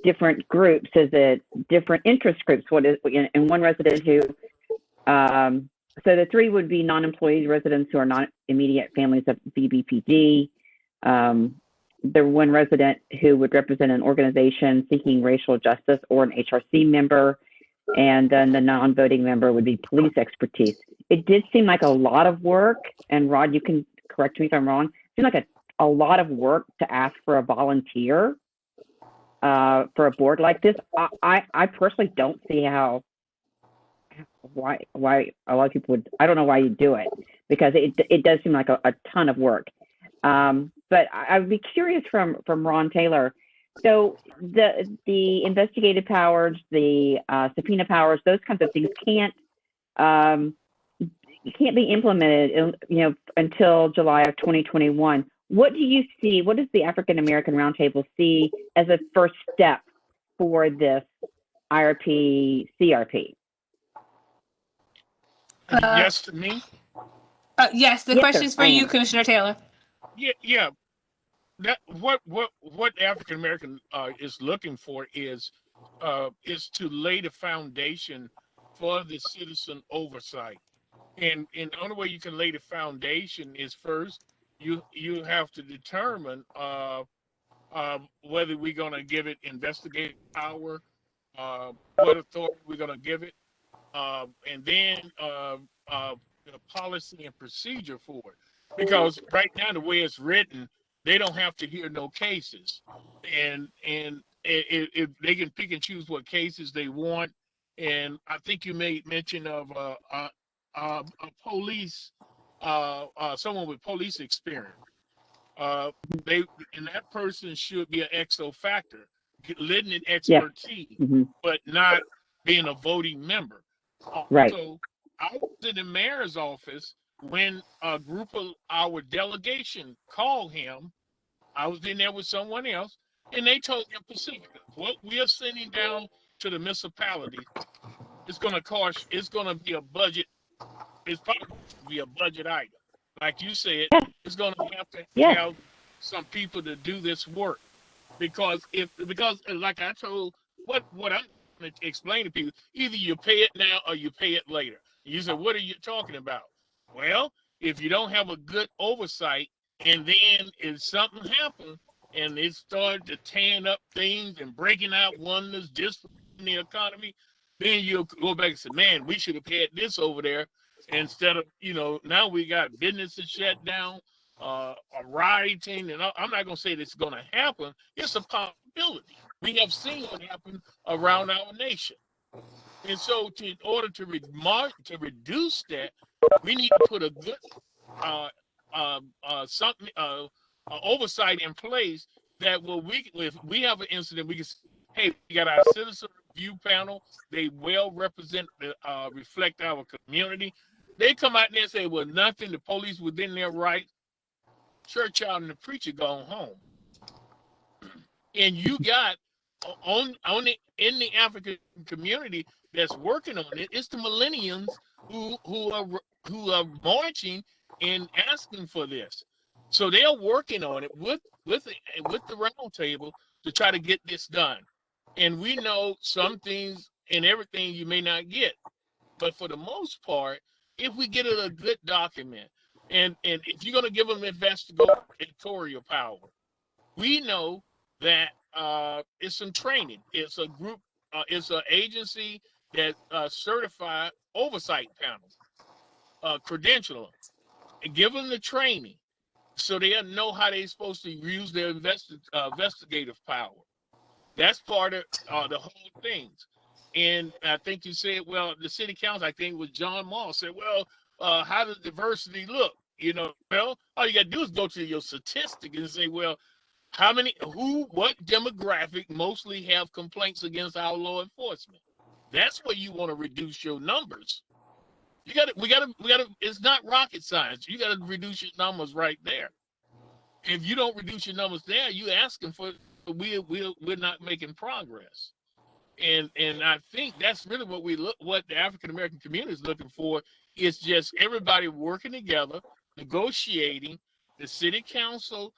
different groups? Is it different interest groups? What is, and one resident who, so the 3 would be non-employee residents who are not immediate families of BBPD. The 1 resident who would represent an organization seeking racial justice or an HRC member. And then the non-voting member would be police expertise. It did seem like a lot of work, and Rod, you can correct me if I'm wrong. It seemed like a lot of work to ask for a volunteer for a board like this. I personally don't see why a lot of people would. I don't know why you do it, because it does seem like a ton of work. But I would be curious from Ron Taylor. So the investigative powers, the subpoena powers, those kinds of things can't be implemented until July of 2021. What do you see? What does the African American Roundtable see as a first step for this IRP CRP? Yes to me? Yes, the question is for you, Commissioner Taylor. Yeah. What the African American is looking for is to lay the foundation for the citizen oversight. And the only way you can lay the foundation is, first, you have to determine whether we're going to give it investigative power, what authority we're going to give it, and then the policy and procedure for it. Because right now, the way it's written, they don't have to hear no cases, and they can pick and choose what cases they want. And I think you made mention of a police, someone with police experience. They and that person should be an exo factor, letting it expertise, but not being a voting member. Right. So I was in the mayor's office when a group of our delegation called him. I was in there with someone else, and they told him specifically what we are sending down to the municipality is going to cost. It's going to be a budget. It's probably going to be a budget item. Like you said, it's going to have to have some people to do this work, because like I told what I'm going to explain to people, either you pay it now or you pay it later. You say, what are you talking about? Well, if you don't have a good oversight, and then if something happens and it started to tearing up things and breaking out wonders just in the economy, then you'll go back and say, man, we should have had this over there instead of, now we got businesses shut down, rioting, and I'm not going to say this is going to happen. It's a possibility. We have seen what happened around our nation. And so in order to reduce that, we need to put a good oversight in place that if we have an incident, we can say, hey, we got our citizen review panel. They well reflect our community. They come out there and say, well, nothing, the police within their rights, church out and the preacher gone home. And you got in the African community that's working on it, it's the millennials who are marching and asking for this. So they're working on it with the roundtable to try to get this done. And we know some things and everything you may not get, but for the most part, if we get a good document, and if you're going to give them investigatorial power, we know that it's some training. It's a group, it's an agency that certified oversight panels, credential them, and give them the training so they know how they're supposed to use their investigative power. That's part of the whole things. And I think you said, well, the city council, I think it was John Moss, said, well, how does diversity look? Well, all you got to do is go to your statistic and say, well, what demographic mostly have complaints against our law enforcement? That's where you want to reduce your numbers. We got to, it's not rocket science. You got to reduce your numbers right there. If you don't reduce your numbers there, you asking for, we're not making progress. And I think that's really what the African American community is looking for, is just everybody working together, negotiating, the city council,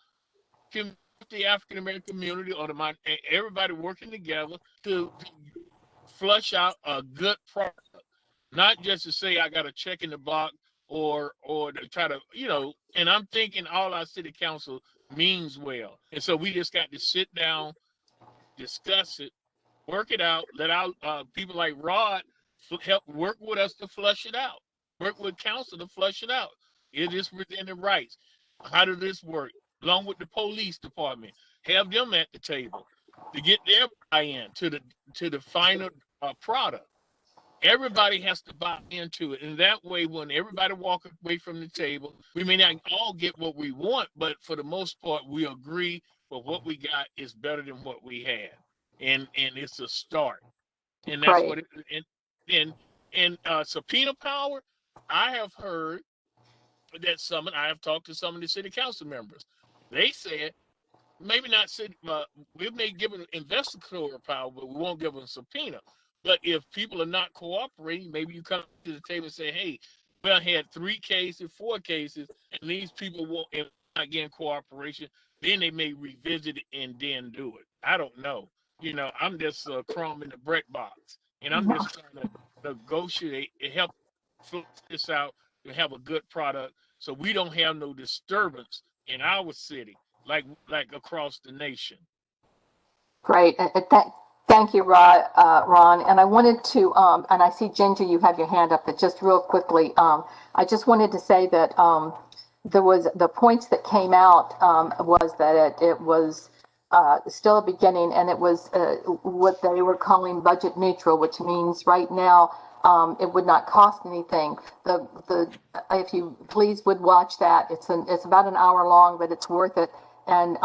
the African American community, or everybody working together to flush out a good product, not just to say I got a check in the box or to try to, and I'm thinking all our city council means well. And so we just got to sit down, discuss it, work it out, let our people like Rod help work with us to flush it out, work with council to flush it out. It is within the rights. How does this work? Along with the police department, have them at the table to get their buy-in to the final product. Everybody has to buy into it, and that way, when everybody walks away from the table, we may not all get what we want, but for the most part, we agree. But what we got is better than what we had, and it's a start, and that's what it. And subpoena power, I have heard that I have talked to some of the city council members. They said maybe not city, we may give them investigatory power, but we won't give them subpoena. But if people are not cooperating, maybe you come to the table and say, hey, we had 3 cases, 4 cases, and these people won't not getting cooperation. Then they may revisit it and then do it. I don't know. I'm just a crumb in the bread box, and I'm just trying to negotiate and help flush this out to have a good product, so we don't have no disturbance in our city like across the nation. Great. Thank you, Ron. And I wanted to, and I see Ginger, you have your hand up, but just real quickly, I just wanted to say that there was the points that came out was that it was still a beginning, and it was what they were calling budget neutral, which means right now it would not cost anything. If you please would watch that, it's about an hour long, but it's worth it. And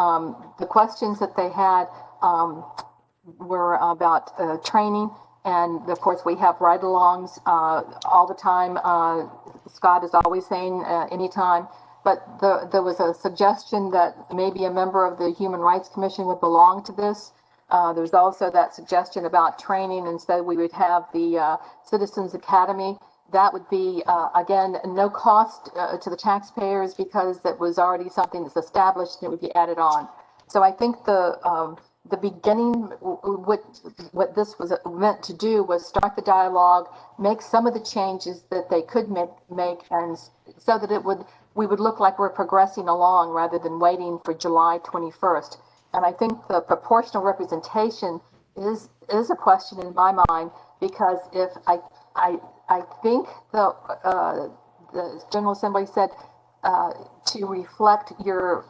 the questions that they had were about training, and of course we have ride-alongs all the time. Scott is always saying anytime. But there was a suggestion that maybe a member of the Human Rights Commission would belong to this. There's also that suggestion about training. Instead, we would have the Citizens Academy. That would be, again, no cost to the taxpayers because it was already something that's established and it would be added on. So I think the beginning, what this was meant to do was start the dialogue, make some of the changes that they could make, and so that we would look like we're progressing along rather than waiting for July 21st. And I think the proportional representation is a question in my mind, because if I think the General Assembly said to reflect your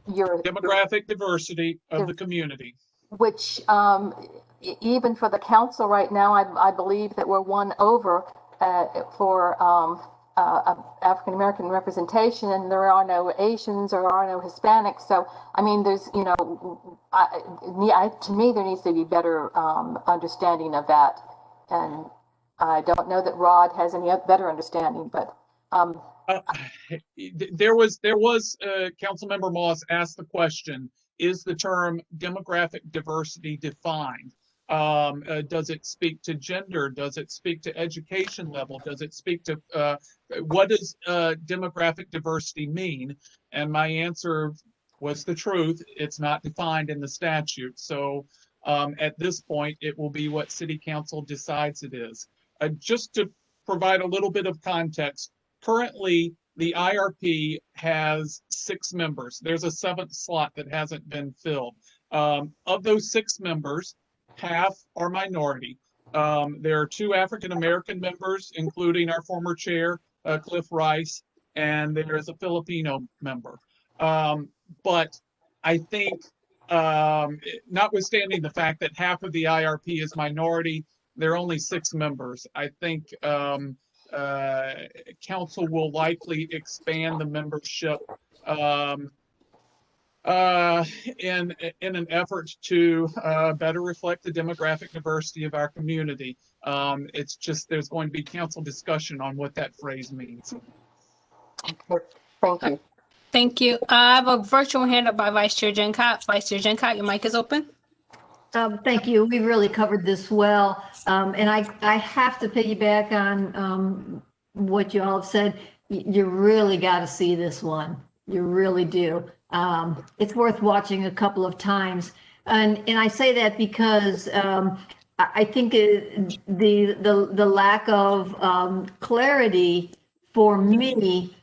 demographic diversity of the community, which even for the council right now, I believe that we're one over for African American representation, and there are no Asians or are no Hispanics. So I mean, there's to me there needs to be better understanding of that, and I don't know that Rod has any better understanding, but. There was Councilmember Moss asked the question, is the term demographic diversity defined? Does it speak to gender? Does it speak to education level? Does it speak to what does demographic diversity mean? And my answer was the truth. It's not defined in the statute. So at this point, it will be what City Council decides it is. Just to provide a little bit of context, currently, the IRP has 6 members. There's a 7th slot that hasn't been filled. Of those 6 members, half are minority. There are 2 African-American members, including our former chair, Cliff Rice, and there is a Filipino member. But I think, notwithstanding the fact that half of the IRP is minority, there are only 6 members. I think council will likely expand the membership in an effort to better reflect the demographic diversity of our community. It's just there's going to be council discussion on what that phrase means. Thank you. Thank you. I have a virtual hand up by Vice Chair Gencott. Vice Chair Gencott, your mic is open. Thank you. We really covered this well. And I have to piggyback on what you all have said. You really got to see this one. You really do. It's worth watching a couple of times. And I say that because I think the lack of clarity for me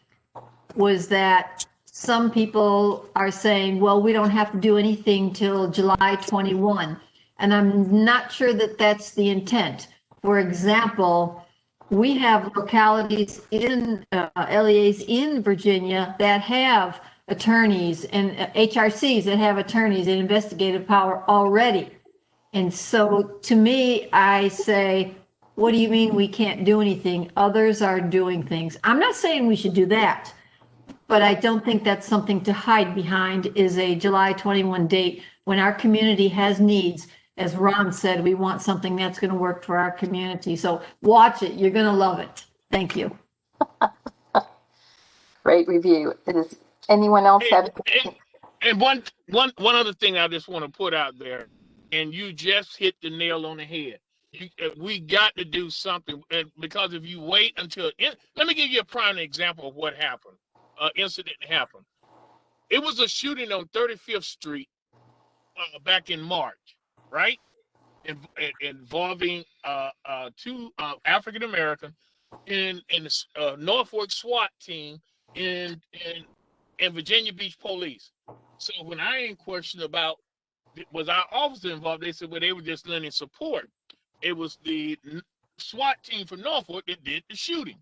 was that some people are saying, well, we don't have to do anything till July 21. And I'm not sure that that's the intent. For example, we have localities in LEAs in Virginia that have attorneys and HRCs that have attorneys and investigative power already. And so to me, I say, what do you mean we can't do anything? Others are doing things. I'm not saying we should do that. But I don't think that's something to hide behind, is a July 21 date when our community has needs. As Ron said, we want something that's going to work for our community. So watch it. You're going to love it. Thank you. Great review. Does anyone else have? And one other thing I just want to put out there, and you just hit the nail on the head. We got to do something, because if you wait until, let me give you a prime example of what happened. Incident happened. It was a shooting on 35th Street back in March, right? Involving 2 African American in the Norfolk SWAT team and Virginia Beach Police. So when I ain't questioned about was our officer involved, they said, well, they were just lending support. It was the SWAT team from Norfolk that did the shooting.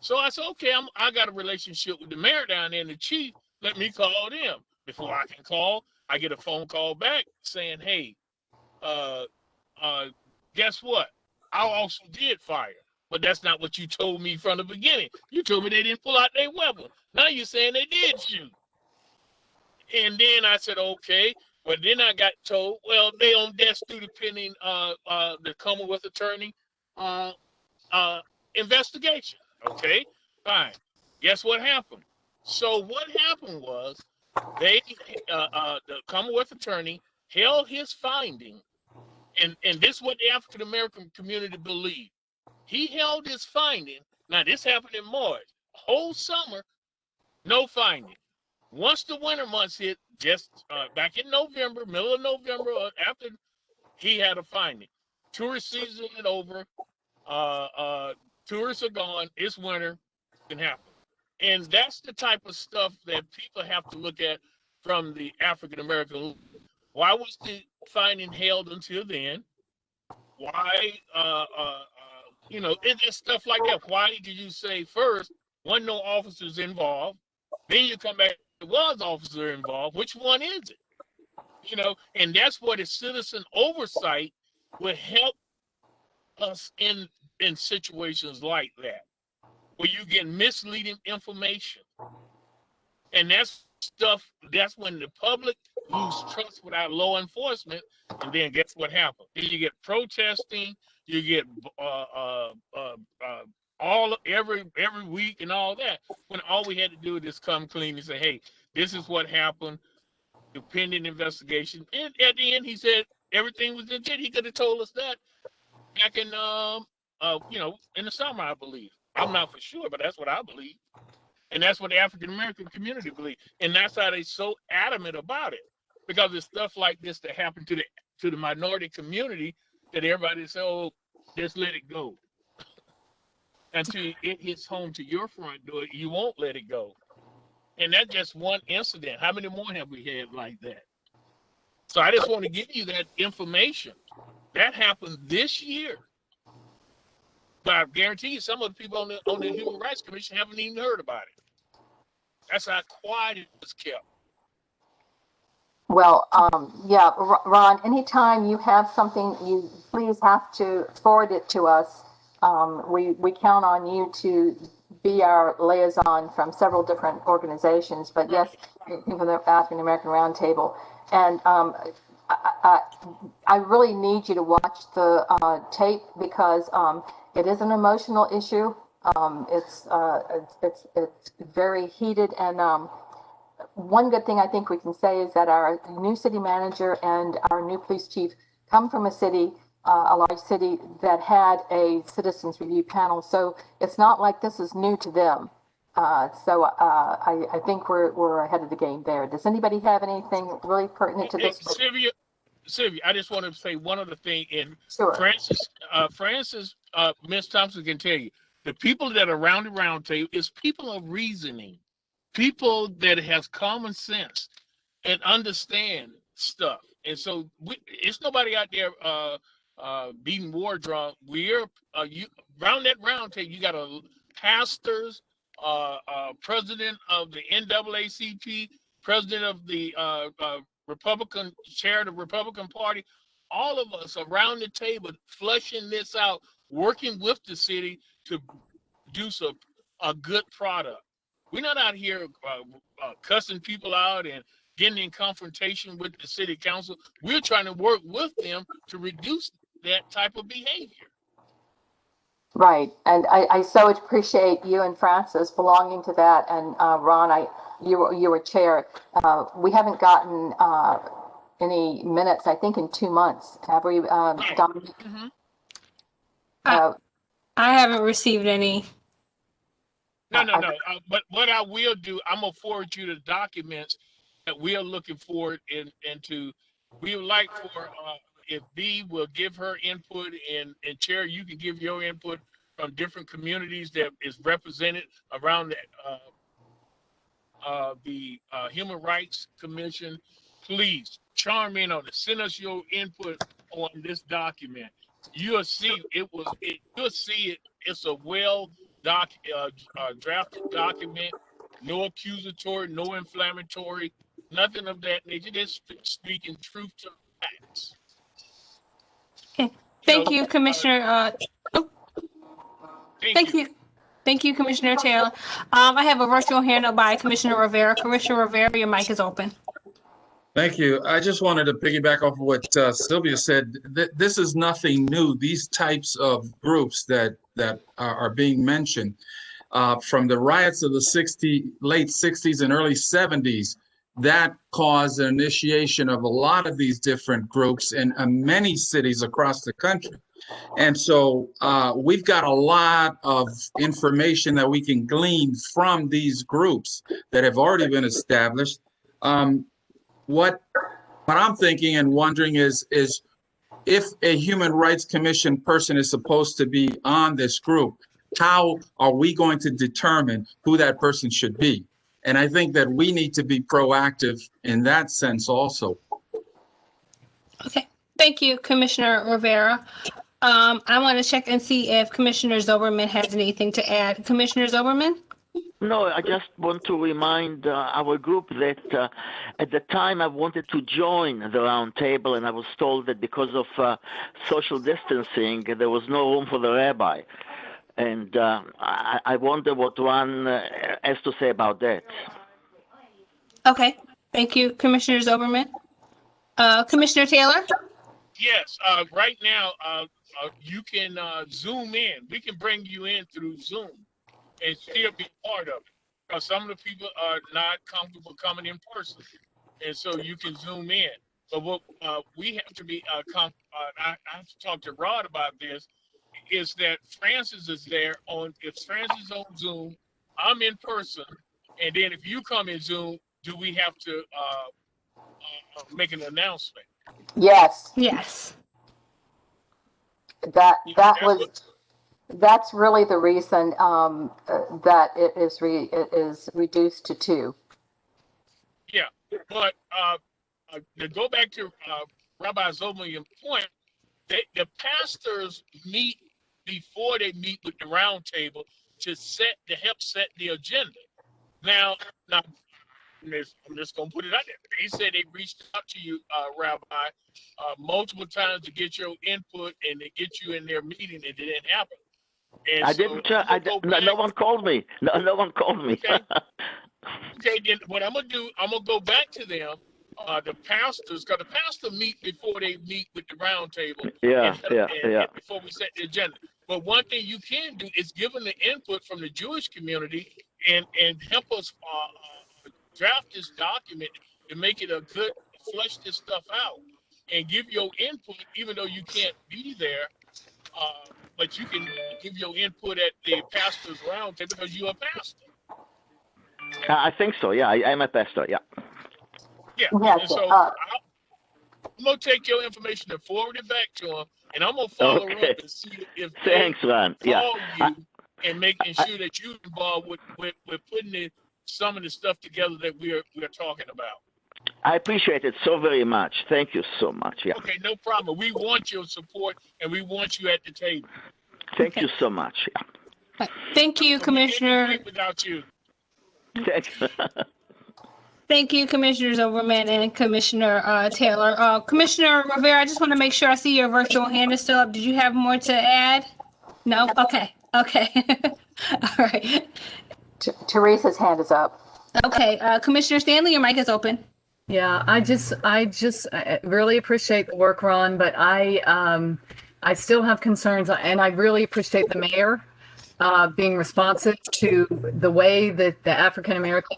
So I said, okay, I got a relationship with the mayor down there and the chief. Let me call them. Before I can call, I get a phone call back saying, hey, guess what? I also did fire. But that's not what you told me from the beginning. You told me they didn't pull out their weapon. Now you're saying they did shoot. And then I said, okay. But then I got told, well, they on death due to pending the Commonwealth attorney investigation. Okay, fine. Guess what happened? So what happened was they the Commonwealth attorney held his finding, and this is what the African American community believed. He held his finding. Now this happened in March. Whole summer, no finding. Once the winter months hit, just back in November, middle of November, after he had a finding. Tourist season is over. Tourists are gone. It's winter. Can happen. And that's the type of stuff that people have to look at from the African American. Why was the finding held until then? Why, it's just stuff like that. Why did you say first, no officers involved? Then you come back, there was officer involved. Which one is it? And that's what a citizen oversight would help us in situations like that, where you get misleading information. And that's when the public lose trust with our law enforcement. And then guess what happens? Then you get protesting, you get every week and all that, when all we had to do is come clean and say, hey, this is what happened, the pending investigation. And at the end, he said everything was legit. He could have told us that back in in the summer, I believe. I'm not for sure, but that's what I believe. And that's what the African American community believes. And that's how they're so adamant about it. Because it's stuff like this that happened to the minority community that everybody says, oh, just let it go. Until it hits home to your front door, you won't let it go. And that's just one incident. How many more have we had like that? So I just want to give you that information. That happened this year. But I guarantee you, some of the people on the Human Rights Commission haven't even heard about it. That's how quiet it was kept. Well, yeah, Ron, anytime you have something, you please have to forward it to us. We count on you to be our liaison from several different organizations, but yes, even the African American Roundtable. And I really need you to watch the tape because it is an emotional issue. It's very heated, and one good thing I think we can say is that our new city manager and our new police chief come from a city, a large city that had a citizens review panel. So it's not like this is new to them. So I think we're ahead of the game there. Does anybody have anything really pertinent to this? Sylvia, I just want to say one other thing. And sure. Ms. Thompson can tell you, the people that are around the round table is people of reasoning, people that has common sense and understand stuff. And so it's nobody out there beating war drum. We're around that round table. You got pastors, president of the NAACP, president of the Republican chair of the Republican Party, all of us around the table flushing this out, working with the city to produce a good product. We're not out here cussing people out and getting in confrontation with the city council. We're trying to work with them to reduce that type of behavior. Right, and I so appreciate you and Francis belonging to that, and Ron, you were chair. We haven't gotten any minutes, I think, in 2 months. Have we, Dominic? Mm-hmm. I haven't received any. No. But what I will do, I'm gonna forward you the documents that we are looking for into. We would like for if Bee will give her input, and Chair, you can give your input from different communities that is represented around the Human Rights Commission, please chime in on it. Send us your input on this document. You'll see you'll see it. It's a drafted document. No accusatory, no inflammatory, nothing of that nature. Just speaking truth to facts. Okay. Thank you, Commissioner. Thank you. Thank you, Commissioner Taylor. I have a virtual hand up by Commissioner Rivera. Commissioner Rivera, your mic is open. Thank you. I just wanted to piggyback off of what Sylvia said. This is nothing new. These types of groups that are being mentioned from the riots of the late 60s and early 70s, that caused an initiation of a lot of these different groups in many cities across the country. And so we've got a lot of information that we can glean from these groups that have already been established. What I'm thinking and wondering is if a Human Rights Commission person is supposed to be on this group, how are we going to determine who that person should be? And I think that we need to be proactive in that sense also. Okay, thank you, Commissioner Rivera. I want to check and see if Commissioner Zoberman has anything to add. Commissioner Zoberman? No, I just want to remind our group that at the time I wanted to join the roundtable, and I was told that because of social distancing, there was no room for the rabbi. And I wonder what Ron has to say about that. Okay, thank you, Commissioner Zoberman. Commissioner Taylor? Yes, right now you can Zoom in. We can bring you in through Zoom and still be part of it. Because some of the people are not comfortable coming in person. And so you can Zoom in. But what we have to be, I have to talk to Rod about this, is that Francis is there if Francis is on Zoom, I'm in person. And then if you come in Zoom, do we have to make an announcement? Yes. Yes. That's really the reason that it is reduced to 2. Yeah, but to go back to Rabbi Zoberman's point, the pastors meet before they meet with the roundtable to help set the agenda. Now, I'm just gonna put it out there. They said they reached out to you, Rabbi, multiple times to get your input and to get you in their meeting. It didn't happen. And no one called me. No one called me. Okay, then what I'm gonna do, I'm gonna go back to them, the pastors, because the pastors meet before they meet with the roundtable. And before we set the agenda. But one thing you can do is give them the input from the Jewish community and help us draft this document to make it flesh this stuff out and give your input, even though you can't be there. But you can give your input at the pastor's roundtable because you're a pastor. I think so. Yeah, I'm a pastor. Yeah. Yeah. And so I'm gonna take your information and forward it back to them, and I'm gonna follow up and see if Thanks, Ron. call you and making sure that you're involved with putting some of the stuff together that we're talking about. I appreciate it so very much. Thank you so much. Yeah. Okay, no problem. We want your support and we want you at the table. Thank you so much. Yeah. Thank you, Commissioner. Without you. Thanks. Thank you, Commissioner Zoberman and Commissioner Taylor. Commissioner Rivera, I just want to make sure I see your virtual hand is still up. Did you have more to add? No? Okay. All right. Teresa's hand is up. Okay. Commissioner Stanley, your mic is open. Yeah, I really appreciate the work, Ron, but I still have concerns, and I really appreciate the mayor being responsive to the way that the African American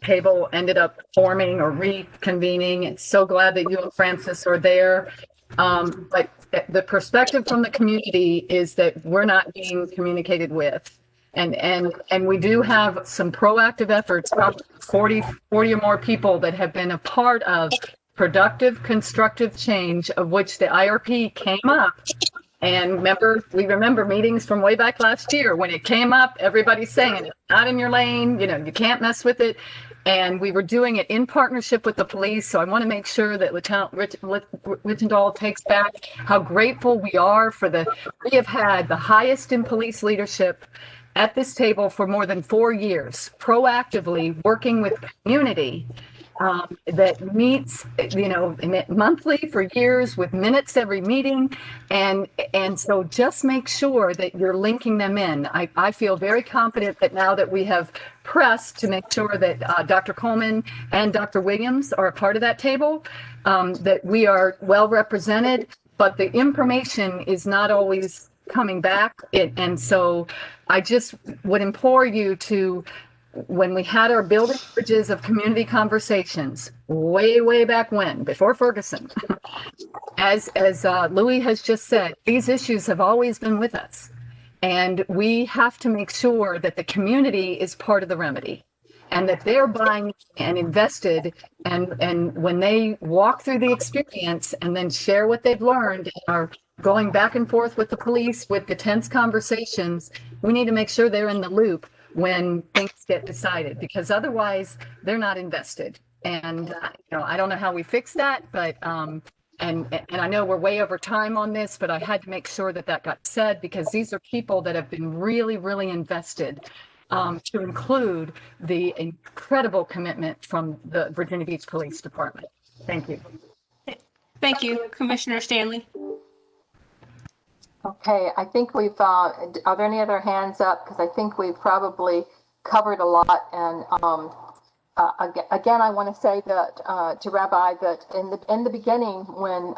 table ended up forming or reconvening. It's so glad that you and Francis are there. But the perspective from the community is that we're not being communicated with. And we do have some proactive efforts, probably 40 or more people that have been a part of productive, constructive change, of which the IRP came up. And we remember meetings from way back last year when it came up, everybody's saying it's not in your lane, you can't mess with it. And we were doing it in partnership with the police. So I want to make sure that Lieutenant Rittendahl takes back how grateful we are we have had the highest in police leadership at this table for more than 4 years, proactively working with community that meets, monthly for years with minutes every meeting. And so just make sure that you're linking them in. I feel very confident that now that we have pressed to make sure that Dr. Coleman and Dr. Williams are a part of that table, that we are well represented, but the information is not always coming back. And so I just would implore you to, when we had our building bridges of community conversations way back when, before Ferguson, as Louis has just said, these issues have always been with us. And we have to make sure that the community is part of the remedy and that they're buying and invested. And when they walk through the experience and then share what they've learned and are going back and forth with the police with the tense conversations, we need to make sure they're in the loop when things get decided, because otherwise they're not invested. And I don't know how we fix that, but and I know we're way over time on this, but I had to make sure that got said, because these are people that have been really invested, to include the incredible commitment from the Virginia Beach Police Department. Thank you. Thank you, Commissioner Stanley. Okay, I think we've, are there any other hands up? Because I think we've probably covered a lot. And again, I want to say that to Rabbi that in the beginning, when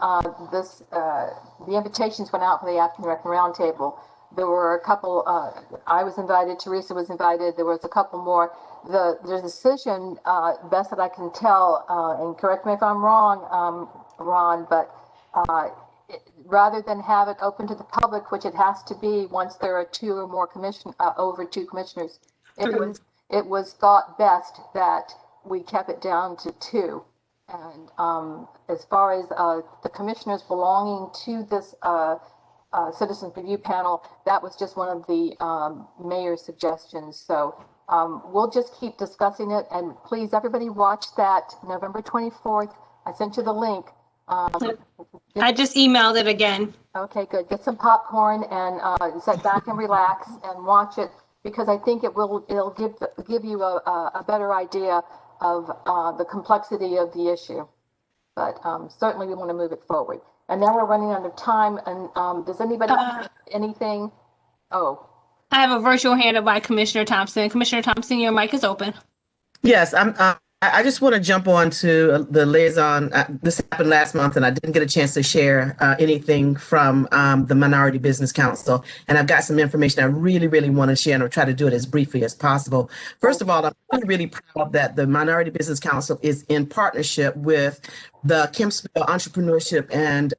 the invitations went out for the African American Roundtable, there were a couple, I was invited, Teresa was invited, there was a couple more. The decision, best that I can tell, and correct me if I'm wrong, Ron, but rather than have it open to the public, which it has to be once there are two or more over two commissioners, it was thought best that we kept it down to two. And as far as the commissioners belonging to this Citizens Review Panel, that was just one of the mayor's suggestions. So we'll just keep discussing it. And please, everybody watch that November 24th. I sent you the link. I just emailed it again. Okay, good. Get some popcorn and sit back and relax and watch it, because I think it'll give you a better idea of the complexity of the issue. But certainly we want to move it forward. And now we're running out of time. And does anybody have anything? Oh. I have a virtual hand up by Commissioner Thompson. Commissioner Thompson, your mic is open. Yes, I just want to jump on to the liaison. This happened last month, and I didn't get a chance to share anything from the Minority Business Council. And I've got some information I really want to share, and I'll try to do it as briefly as possible. First of all, I'm really proud that the Minority Business Council is in partnership with the Kempsville Entrepreneurship and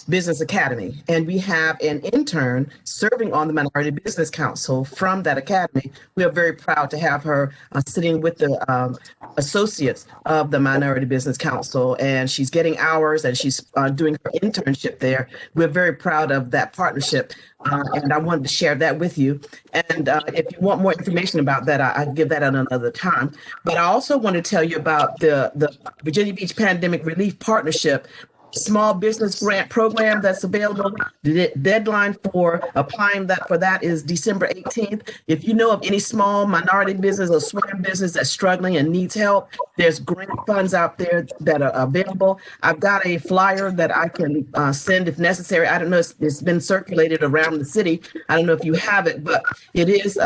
Business Academy. And we have an intern serving on the Minority Business Council from that academy. We are very proud to have her sitting with the associates of the Minority Business Council, and she's getting hours and she's doing her internship there. We're very proud of that partnership. And I wanted to share that with you. And if you want more information about that, I'll give that at another time. But I also want to tell you about the Virginia Beach Pandemic Relief Partnership small business grant program that's available. The deadline for applying for that is December 18th. If you know of any small minority business or swim business that's struggling and needs help, there's grant funds out there that are available. I've got a flyer that I can send if necessary. I don't know, it's been circulated around the city. I don't know if you have it, but it is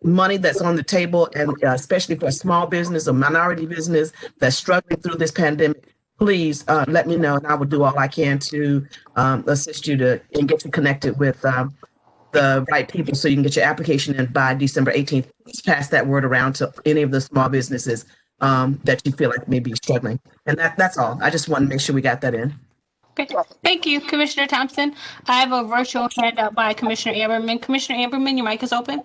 money that's on the table, and especially for a small business or minority business that's struggling through this pandemic. Please let me know, and I will do all I can to assist you and get you connected with the right people so you can get your application in by December 18th. Please pass that word around to any of the small businesses that you feel like may be struggling. And that's all. I just want to make sure we got that in. Okay. Thank you, Commissioner Thompson. I have a virtual hand up by Commissioner Amberman. Commissioner Amberman, your mic is open.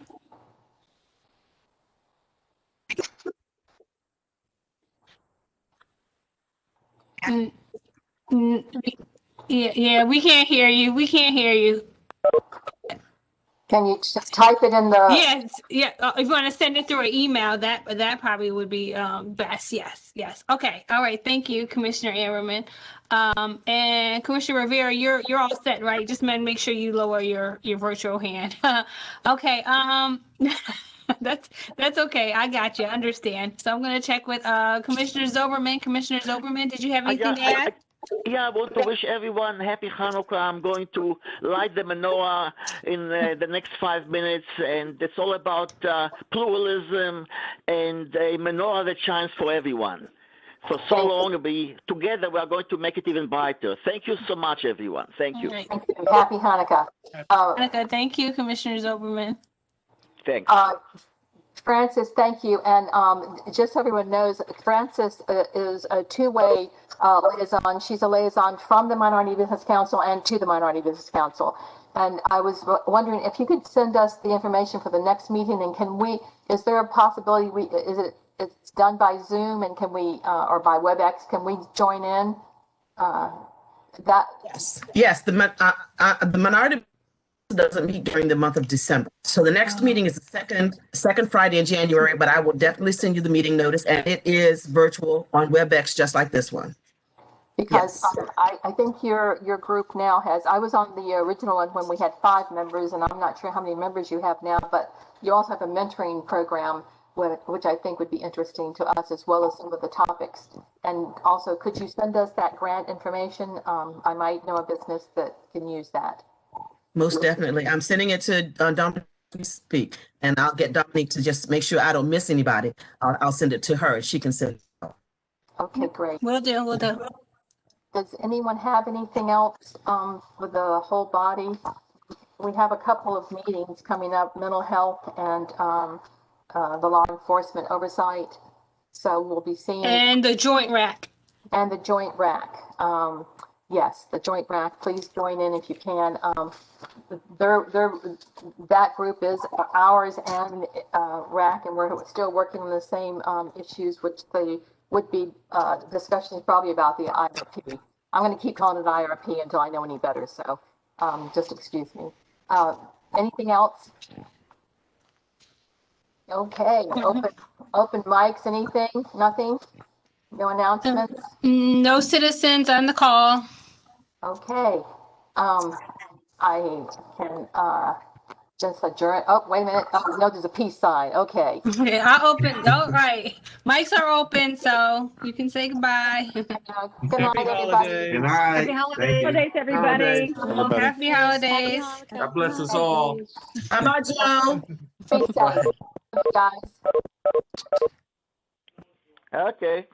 Yeah, we can't hear you. We can't hear you. Can you just type it in the? Yes, yeah. If you want to send it through an email, that probably would be best. Yes, yes. Okay, all right. Thank you, Commissioner Ammerman. And Commissioner Rivera, you're all set, right? Just make sure you lower your virtual hand. Okay. That's okay. I got you. Understand. So I'm gonna check with Commissioner Zoberman. Commissioner Zoberman, did you have anything to add? Yeah, I want to wish everyone happy Hanukkah. I'm going to light the menorah in the next 5 minutes, and it's all about pluralism and a menorah that shines for everyone. For so long, together we are going to make it even brighter. Thank you so much, everyone. Thank you. Thank you. Happy Hanukkah. Hanukkah. Thank you, Commissioner Zoberman. Thanks. Francis, thank you. And just so everyone knows, Francis is a two-way liaison. She's a liaison from the Minority Business Council and to the Minority Business Council. And I was wondering if you could send us the information for the next meeting, and is there a possibility it's done by Zoom, and can we, or by WebEx, can we join in? Yes, the minority doesn't meet during the month of December. So the next meeting is the second Friday in January, but I will definitely send you the meeting notice, and it is virtual on WebEx, just like this one. Because I think your group now I was on the original one when we had 5 members, and I'm not sure how many members you have now, but you also have a mentoring program, which I think would be interesting to us, as well as some of the topics. And also, could you send us that grant information? I might know a business that can use that. Most definitely. I'm sending it to Dominique as we speak, and I'll get Dominique to just make sure I don't miss anybody. I'll send it to her, and she can send it. Okay, great. Will do. Does anyone have anything else for the whole body? We have a couple of meetings coming up, mental health and the law enforcement oversight. So we'll be seeing. And the joint rack. And the joint rack. Yes, the joint rack. Please join in if you can. That group is ours and rack, and we're still working on the same issues, which they would be discussions probably about the IRP. I'm going to keep calling it IRP until I know any better. So just excuse me. Anything else? Okay. Open mics. Anything? Nothing? No announcements? No citizens on the call. Okay. I can just adjourn. Oh, wait a minute. Oh, no, there's a peace sign. Okay. Okay, I'll open. All right. Mics are open, so you can say goodbye. Good night, everybody. Good night. Happy Holidays, everybody. Happy holidays. God bless us all. Bye-bye, Joe. Be safe, guys. Okay.